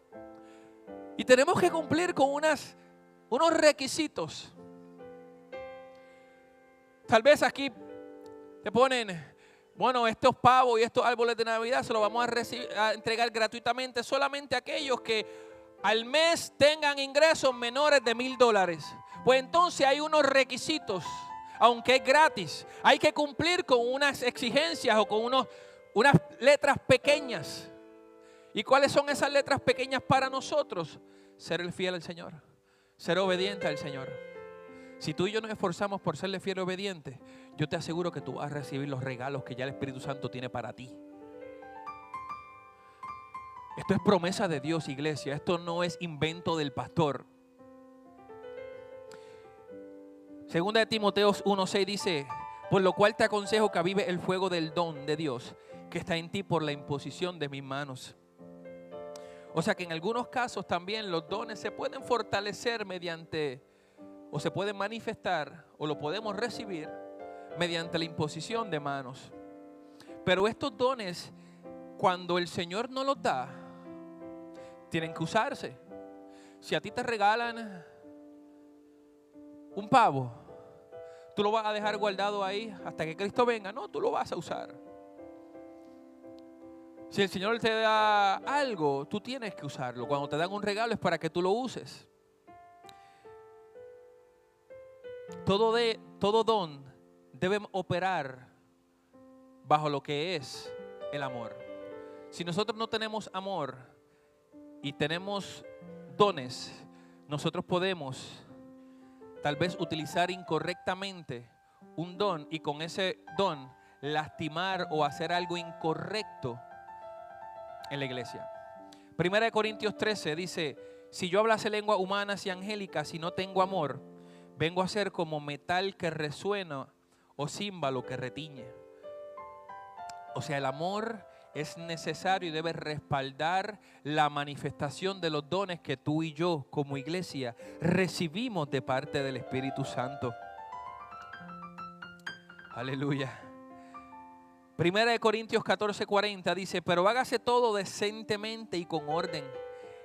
Y tenemos que cumplir con unos requisitos. Tal vez aquí te ponen, bueno, estos pavos y estos árboles de Navidad se los vamos a entregar gratuitamente solamente a aquellos que al mes tengan ingresos menores de $1,000. Pues entonces hay unos requisitos, aunque es gratis. Hay que cumplir con unas exigencias o con unas letras pequeñas. ¿Y cuáles son esas letras pequeñas para nosotros? Ser el fiel al Señor, ser obediente al Señor. Si tú y yo nos esforzamos por serle fiel y obediente, yo te aseguro que tú vas a recibir los regalos que ya el Espíritu Santo tiene para ti. Esto es promesa de Dios, iglesia. Esto no es invento del pastor. Segunda de Timoteo 1:6 dice, por lo cual te aconsejo que avive el fuego del don de Dios que está en ti por la imposición de mis manos. O sea que en algunos casos también los dones se pueden fortalecer mediante, o se pueden manifestar, o lo podemos recibir mediante la imposición de manos. Pero estos dones, cuando el Señor nos los da, tienen que usarse. Si a ti te regalan un pavo, ¿tú lo vas a dejar guardado ahí hasta que Cristo venga? No, tú lo vas a usar. Si el Señor te da algo, tú tienes que usarlo. Cuando te dan un regalo es para que tú lo uses. Todo don debe operar bajo lo que es el amor. Si nosotros no tenemos amor y tenemos dones, nosotros podemos tal vez utilizar incorrectamente un don y con ese don lastimar o hacer algo incorrecto en la iglesia. 1 Corintios 13 dice Si yo hablase lenguas humanas y angélicas y no tengo amor, vengo a ser como metal que resuena o címbalo que retiñe. O sea, el amor es necesario y debe respaldar la manifestación de los dones que tú y yo como iglesia recibimos de parte del Espíritu Santo. Aleluya. 1 Corintios 14:40 dice, pero hágase todo decentemente y con orden.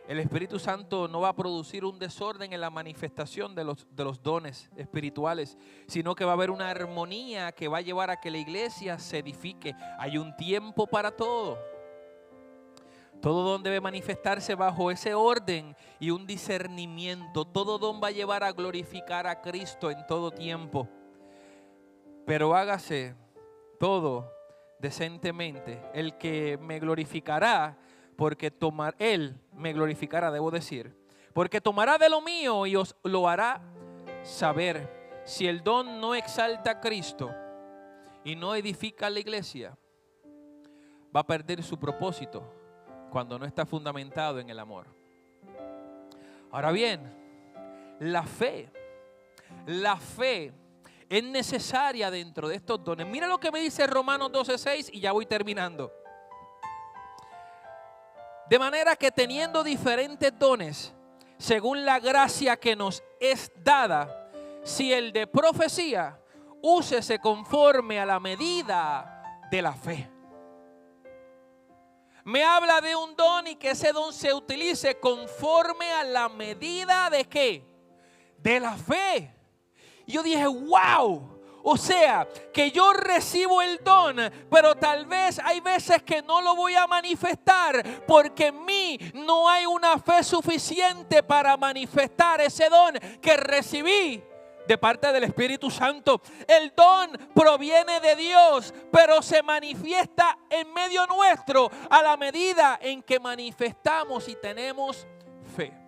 El Espíritu Santo no va a producir un desorden en la manifestación de los dones espirituales, sino que va a haber una armonía que va a llevar a que la iglesia se edifique. Hay un tiempo para todo. Todo don debe manifestarse bajo ese orden y un discernimiento. Todo don va a llevar a glorificar a Cristo en todo tiempo. Pero hágase todo decentemente. El que me glorificará, porque él me glorificará, debo decir, porque tomará de lo mío y os lo hará saber. Si el don no exalta a Cristo y no edifica a la iglesia, va a perder su propósito cuando no está fundamentado en el amor. Ahora bien, la fe es necesaria dentro de estos dones. Mira lo que me dice Romanos 12:6 y ya voy terminando. De manera que teniendo diferentes dones, según la gracia que nos es dada, si el de profecía, úsese conforme a la medida de la fe. Me habla de un don y que ese don se utilice conforme a la medida de ¿qué? De la fe. Y yo dije, wow. O sea, que yo recibo el don, pero tal vez hay veces que no lo voy a manifestar porque en mí no hay una fe suficiente para manifestar ese don que recibí de parte del Espíritu Santo. El don proviene de Dios, pero se manifiesta en medio nuestro a la medida en que manifestamos y tenemos fe.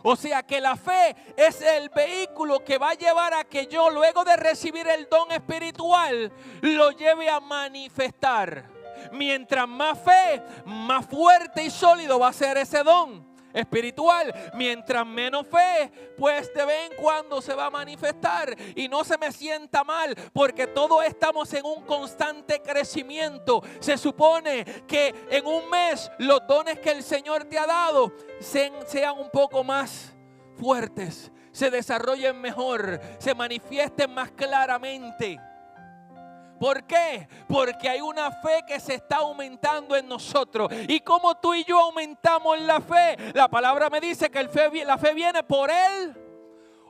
O sea que la fe es el vehículo que va a llevar a que yo, luego de recibir el don espiritual, lo lleve a manifestar. Mientras más fe, más fuerte y sólido va a ser ese don espiritual. Mientras menos fe, pues de vez en cuando se va a manifestar. Y no se me sienta mal, porque todos estamos en un constante crecimiento. Se supone que en un mes los dones que el Señor te ha dado sean un poco más fuertes, se desarrollen mejor, se manifiesten más claramente. ¿Por qué? Porque hay una fe que se está aumentando en nosotros. Y como tú y yo aumentamos la fe, la palabra me dice que la fe viene por el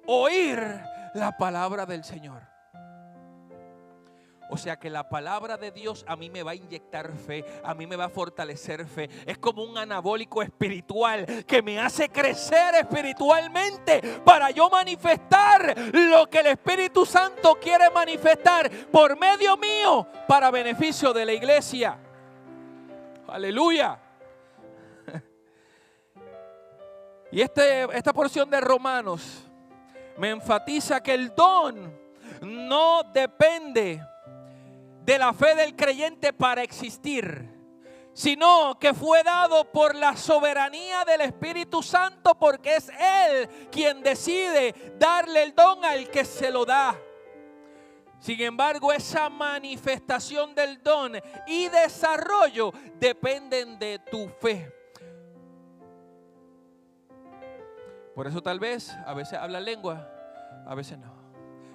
oír la palabra del Señor. O sea que la palabra de Dios a mí me va a inyectar fe, a mí me va a fortalecer fe. Es como un anabólico espiritual que me hace crecer espiritualmente para yo manifestar lo que el Espíritu Santo quiere manifestar por medio mío para beneficio de la iglesia. Aleluya. Y esta porción de Romanos me enfatiza que el don no depende de la fe del creyente para existir, sino que fue dado por la soberanía del Espíritu Santo, porque es Él quien decide darle el don al que se lo da. Sin embargo, esa manifestación del don y desarrollo dependen de tu fe. Por eso tal vez a veces hablas lengua, a veces no.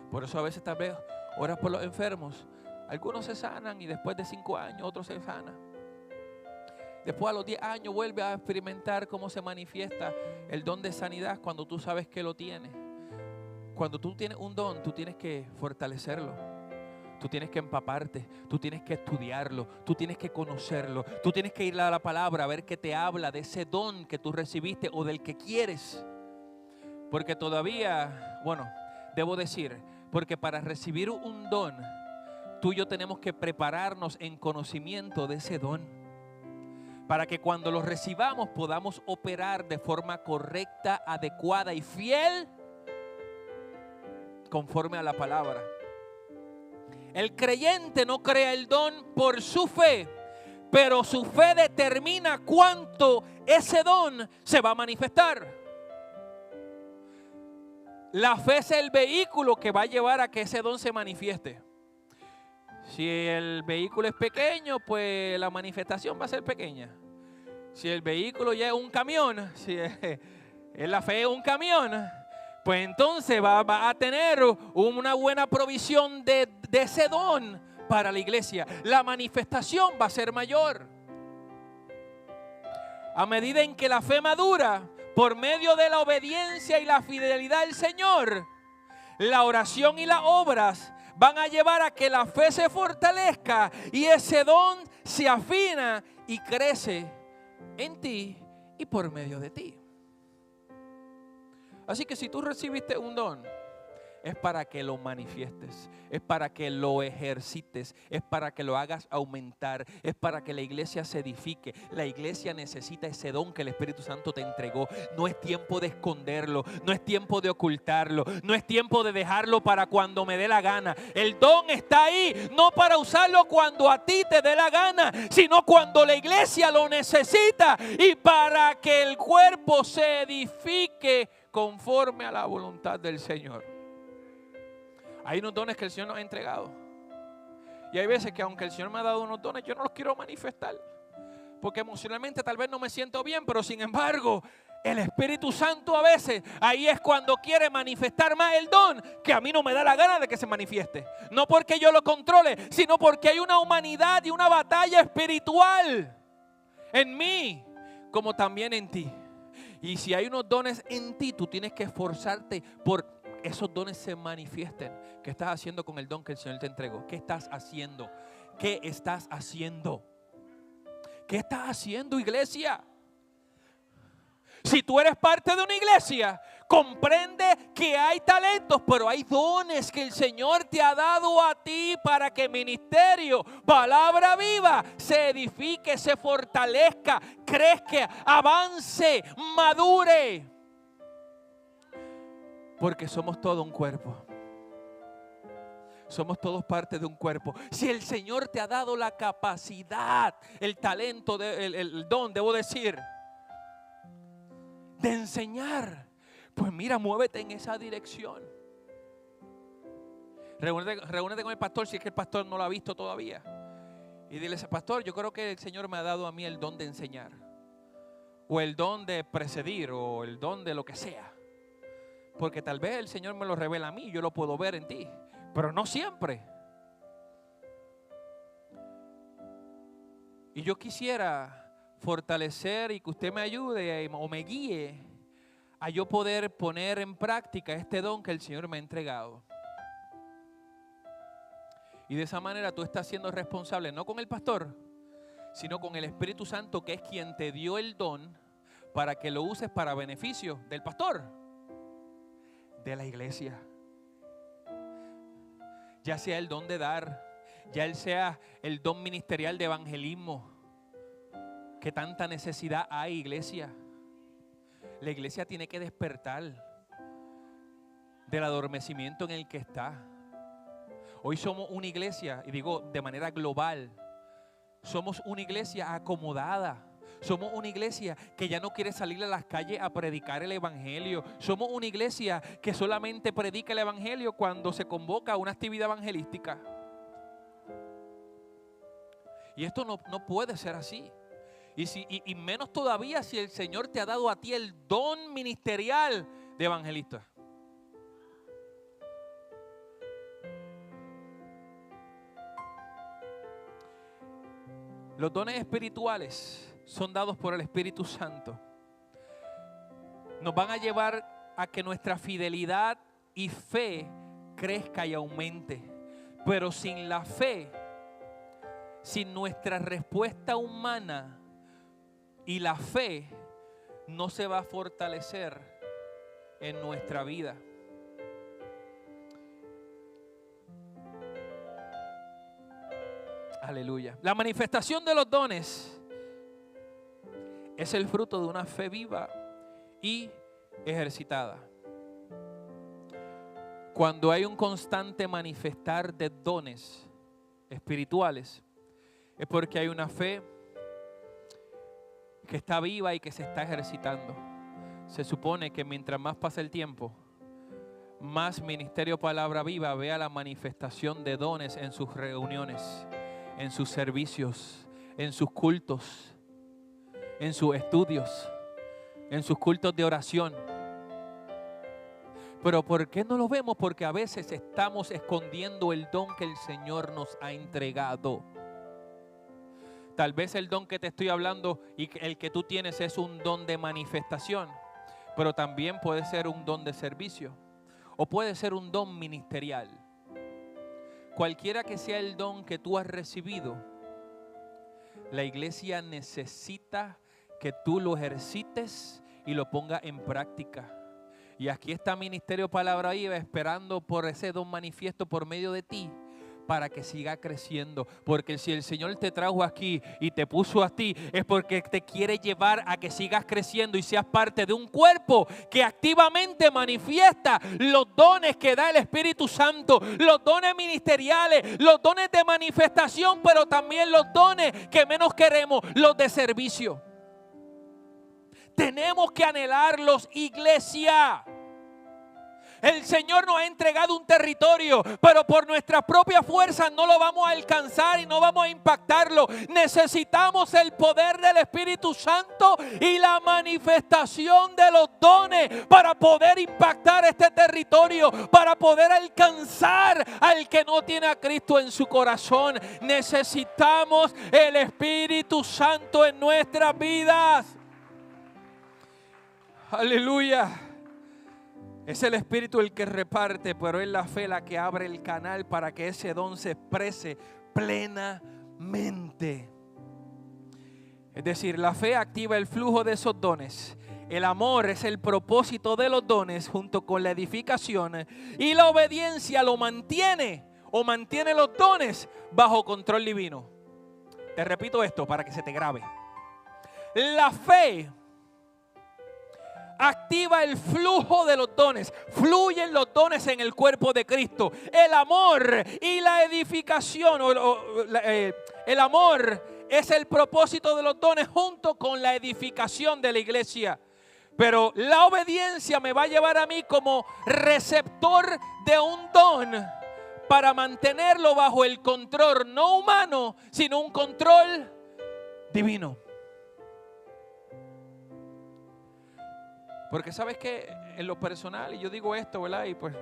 Por eso a veces tal vez oras por los enfermos. Algunos se sanan y después de 5 años otros se sanan. Después a los 10 años vuelve a experimentar cómo se manifiesta el don de sanidad cuando tú sabes que lo tienes. Cuando tú tienes un don, tú tienes que fortalecerlo. Tú tienes que empaparte, tú tienes que estudiarlo, tú tienes que conocerlo, tú tienes que ir a la palabra a ver qué te habla de ese don que tú recibiste o del que quieres. Porque todavía, debo decir, porque para recibir un don, tú y yo tenemos que prepararnos en conocimiento de ese don, para que cuando lo recibamos podamos operar de forma correcta, adecuada y fiel conforme a la palabra. El creyente no crea el don por su fe, pero su fe determina cuánto ese don se va a manifestar. La fe es el vehículo que va a llevar a que ese don se manifieste. Si el vehículo es pequeño, pues la manifestación va a ser pequeña. Si el vehículo ya es un camión, si la fe es un camión, pues entonces va a tener una buena provisión de ese don para la iglesia. La manifestación va a ser mayor. A medida en que la fe madura, por medio de la obediencia y la fidelidad al Señor, la oración y las obras van a llevar a que la fe se fortalezca y ese don se afina y crece en ti y por medio de ti. Así que si tú recibiste un don, es para que lo manifiestes, es para que lo ejercites, es para que lo hagas aumentar, es para que la iglesia se edifique. La iglesia necesita ese don que el Espíritu Santo te entregó. No es tiempo de esconderlo, no es tiempo de ocultarlo, no es tiempo de dejarlo para cuando me dé la gana. El don está ahí, no para usarlo cuando a ti te dé la gana, sino cuando la iglesia lo necesita y para que el cuerpo se edifique conforme a la voluntad del Señor. Hay unos dones que el Señor nos ha entregado. Y hay veces que aunque el Señor me ha dado unos dones, yo no los quiero manifestar. Porque emocionalmente tal vez no me siento bien, pero sin embargo, el Espíritu Santo a veces, ahí es cuando quiere manifestar más el don, que a mí no me da la gana de que se manifieste. No porque yo lo controle, sino porque hay una humanidad y una batalla espiritual en mí, como también en ti. Y si hay unos dones en ti, tú tienes que esforzarte por esos dones se manifiesten. ¿Qué estás haciendo con el don que el Señor te entregó? ¿Qué estás haciendo? ¿Qué estás haciendo? ¿Qué estás haciendo, iglesia? Si tú eres parte de una iglesia, comprende que hay talentos, pero hay dones que el Señor te ha dado a ti para que ministerio, palabra viva, se edifique, se fortalezca, crezca, avance, madure. Porque somos todo un cuerpo. Somos todos parte de un cuerpo. Si el Señor te ha dado la capacidad, el talento, el don, debo decir, de enseñar, pues mira, muévete en esa dirección. Reúnete con el pastor si es que el pastor no lo ha visto todavía. Y dile, pastor, yo creo que el Señor me ha dado a mí el don de enseñar. O el don de presidir, o el don de lo que sea. Porque tal vez el Señor me lo revela a mí, yo lo puedo ver en ti, pero no siempre. Y yo quisiera fortalecer y que usted me ayude o me guíe a yo poder poner en práctica este don que el Señor me ha entregado. Y de esa manera tú estás siendo responsable, no con el pastor, sino con el Espíritu Santo, que es quien te dio el don para que lo uses para beneficio del pastor, de la iglesia. Ya sea el don de dar, ya sea el don ministerial de evangelismo, que tanta necesidad hay, iglesia. La iglesia tiene que despertar del adormecimiento en el que está. Hoy somos una iglesia, y digo de manera global, somos una iglesia acomodada. Somos una iglesia que ya no quiere salir a las calles a predicar el evangelio. Somos una iglesia que solamente predica el evangelio cuando se convoca a una actividad evangelística. Y esto no puede ser así. Y menos todavía si el Señor te ha dado a ti el don ministerial de evangelista. Los dones espirituales son dados por el Espíritu Santo. Nos van a llevar a que nuestra fidelidad y fe crezca y aumente. Pero sin la fe, sin nuestra respuesta humana y la fe, no se va a fortalecer en nuestra vida. Aleluya. La manifestación de los dones es el fruto de una fe viva y ejercitada. Cuando hay un constante manifestar de dones espirituales, es porque hay una fe que está viva y que se está ejercitando. Se supone que mientras más pasa el tiempo, más Ministerio Palabra Viva vea la manifestación de dones en sus reuniones, en sus servicios, en sus cultos, en sus estudios, en sus cultos de oración. Pero ¿por qué no lo vemos? Porque a veces estamos escondiendo el don que el Señor nos ha entregado. Tal vez el don que te estoy hablando y el que tú tienes es un don de manifestación, pero también puede ser un don de servicio o puede ser un don ministerial. Cualquiera que sea el don que tú has recibido, la iglesia necesita que tú lo ejercites y lo pongas en práctica. Y aquí está Ministerio Palabra Viva esperando por ese don manifiesto por medio de ti, para que siga creciendo. Porque si el Señor te trajo aquí y te puso a ti, es porque te quiere llevar a que sigas creciendo y seas parte de un cuerpo que activamente manifiesta los dones que da el Espíritu Santo, los dones ministeriales, los dones de manifestación, pero también los dones que menos queremos, los de servicio. Tenemos que anhelarlos, iglesia. El Señor nos ha entregado un territorio, pero por nuestras propias fuerzas no lo vamos a alcanzar y no vamos a impactarlo. Necesitamos el poder del Espíritu Santo y la manifestación de los dones para poder impactar este territorio, para poder alcanzar al que no tiene a Cristo en su corazón. Necesitamos el Espíritu Santo en nuestras vidas. Aleluya. Es el Espíritu el que reparte, pero es la fe la que abre el canal para que ese don se exprese plenamente. Es decir, la fe activa el flujo de esos dones. El amor es el propósito de los dones junto con la edificación. Y la obediencia lo mantiene o mantiene los dones bajo control divino. Te repito esto para que se te grabe. La fe activa el flujo de los dones. Fluyen los dones en el cuerpo de Cristo. El amor y la edificación. El amor es el propósito de los dones junto con la edificación de la iglesia. Pero la obediencia me va a llevar a mí como receptor de un don para mantenerlo bajo el control no humano, sino un control divino. Porque sabes que en lo personal, y yo digo esto, ¿verdad? Y pues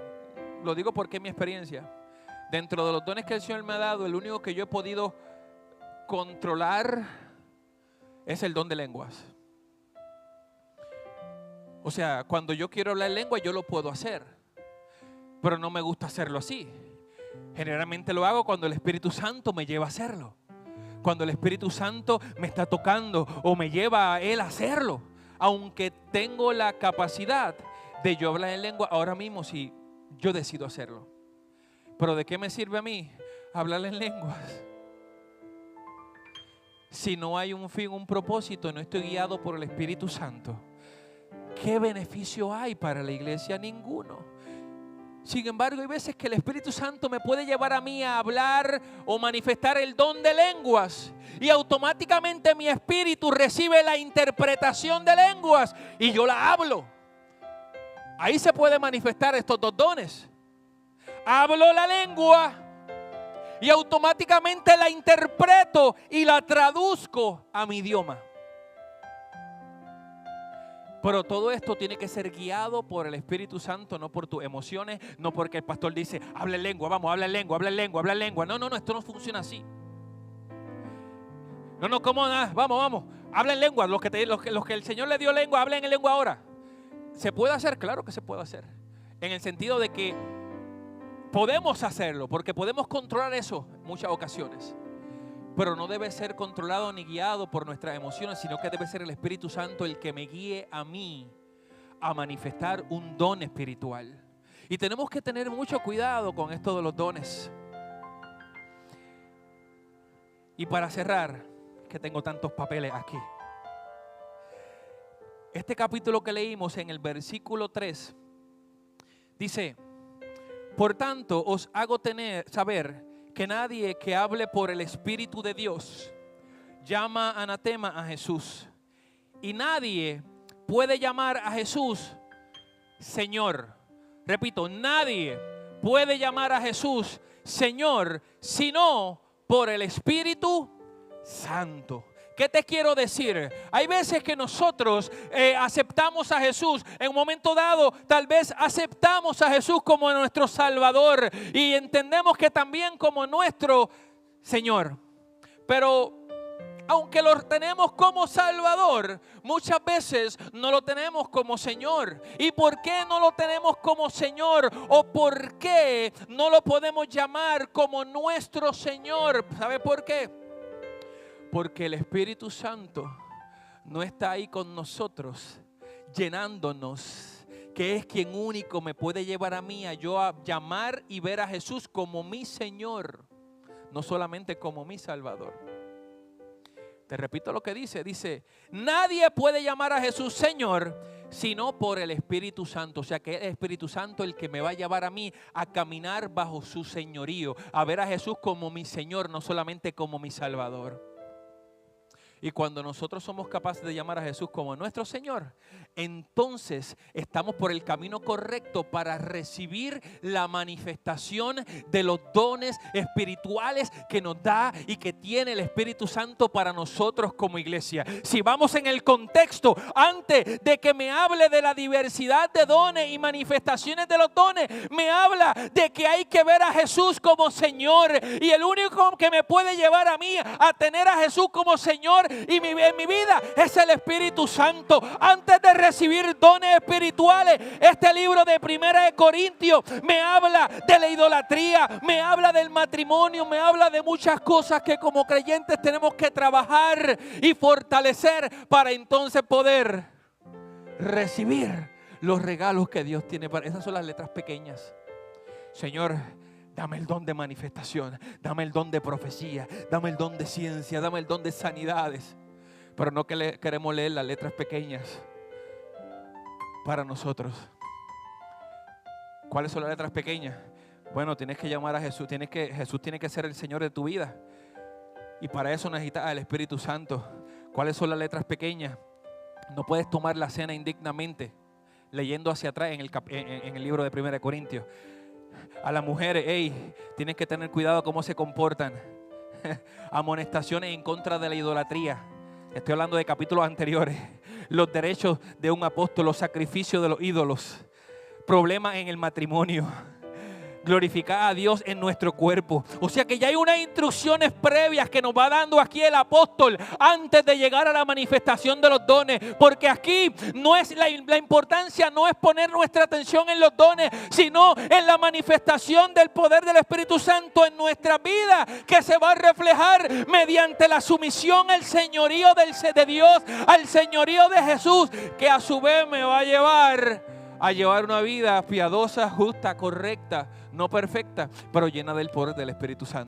lo digo porque es mi experiencia. Dentro de los dones que el Señor me ha dado, el único que yo he podido controlar es el don de lenguas. O sea, cuando yo quiero hablar lengua, yo lo puedo hacer. Pero no me gusta hacerlo así. Generalmente lo hago cuando el Espíritu Santo me lleva a hacerlo. Cuando el Espíritu Santo me está tocando o me lleva a Él a hacerlo. Aunque tengo la capacidad de yo hablar en lengua ahora mismo si yo decido hacerlo. Pero ¿de qué me sirve a mí hablar en lenguas? Si no hay un fin, un propósito, no estoy guiado por el Espíritu Santo. ¿Qué beneficio hay para la iglesia? Ninguno. Sin embargo, hay veces que el Espíritu Santo me puede llevar a mí a hablar o manifestar el don de lenguas. Y automáticamente mi espíritu recibe la interpretación de lenguas y yo la hablo. Ahí se puede manifestar estos dos dones. Hablo la lengua y automáticamente la interpreto y la traduzco a mi idioma. Pero todo esto tiene que ser guiado por el Espíritu Santo, no por tus emociones, no porque el pastor dice, habla en lengua, vamos, habla en lengua, habla en lengua, habla en lengua. No, esto no funciona así. No, ¿cómo? Vamos, habla en lengua. Los que el Señor le dio lengua, hablen en lengua ahora. ¿Se puede hacer? Claro que se puede hacer. En el sentido de que podemos hacerlo, porque podemos controlar eso en muchas ocasiones. Pero no debe ser controlado ni guiado por nuestras emociones, sino que debe ser el Espíritu Santo el que me guíe a mí a manifestar un don espiritual. Y tenemos que tener mucho cuidado con esto de los dones. Y para cerrar, que tengo tantos papeles aquí. Este capítulo que leímos en el versículo 3 dice: por tanto os hago saber que nadie que hable por el Espíritu de Dios llama anatema a Jesús. Y nadie puede llamar a Jesús Señor, Repito, nadie puede llamar a Jesús Señor sino por el Espíritu Santo. ¿Qué te quiero decir? Hay veces que nosotros aceptamos a Jesús. En un momento dado, tal vez aceptamos a Jesús como nuestro Salvador y entendemos que también como nuestro Señor. Pero aunque lo tenemos como Salvador, muchas veces no lo tenemos como Señor. ¿Y por qué no lo tenemos como Señor? ¿O por qué no lo podemos llamar como nuestro Señor? ¿Sabe por qué? Porque el Espíritu Santo no está ahí con nosotros, llenándonos, que es quien único me puede llevar a mí a yo a llamar y ver a Jesús como mi Señor, no solamente como mi Salvador. Te repito lo que dice, nadie puede llamar a Jesús Señor sino por el Espíritu Santo. O sea que es el Espíritu Santo el que me va a llevar a mí a caminar bajo su señorío, a ver a Jesús como mi Señor, no solamente como mi Salvador. Y cuando nosotros somos capaces de llamar a Jesús como nuestro Señor, entonces estamos por el camino correcto para recibir la manifestación de los dones espirituales que nos da y que tiene el Espíritu Santo para nosotros como iglesia. Si vamos en el contexto, antes de que me hable de la diversidad de dones y manifestaciones de los dones, me habla de que hay que ver a Jesús como Señor. Y el único que me puede llevar a mí a tener a Jesús como Señor y en mi vida es el Espíritu Santo. Antes de recibir dones espirituales, este libro de 1 Corintios me habla de la idolatría, me habla del matrimonio, me habla de muchas cosas que como creyentes tenemos que trabajar y fortalecer para entonces poder recibir los regalos que Dios tiene para. Esas son las letras pequeñas. Señor, dame el don de manifestación, dame el don de profecía, dame el don de ciencia, dame el don de sanidades. Pero no queremos leer las letras pequeñas para nosotros. ¿Cuáles son las letras pequeñas? Bueno, tienes que llamar a Jesús. Jesús tiene que ser el Señor de tu vida. Y para eso necesitas al Espíritu Santo. ¿Cuáles son las letras pequeñas? No puedes tomar la cena indignamente, leyendo hacia atrás en el libro de 1 Corintios. A las mujeres, tienes que tener cuidado cómo se comportan. Amonestaciones en contra de la idolatría. Estoy hablando de capítulos anteriores. Los derechos de un apóstol, los sacrificios de los ídolos. Problemas en el matrimonio. Glorificar a Dios en nuestro cuerpo. O sea que ya hay unas instrucciones previas que nos va dando aquí el apóstol antes de llegar a la manifestación de los dones. Porque aquí no es la importancia no es poner nuestra atención en los dones, sino en la manifestación del poder del Espíritu Santo en nuestra vida, que se va a reflejar mediante la sumisión al señorío de Dios, al señorío de Jesús, que a su vez me va a llevar una vida piadosa, justa, correcta, no perfecta, pero llena del poder del Espíritu Santo.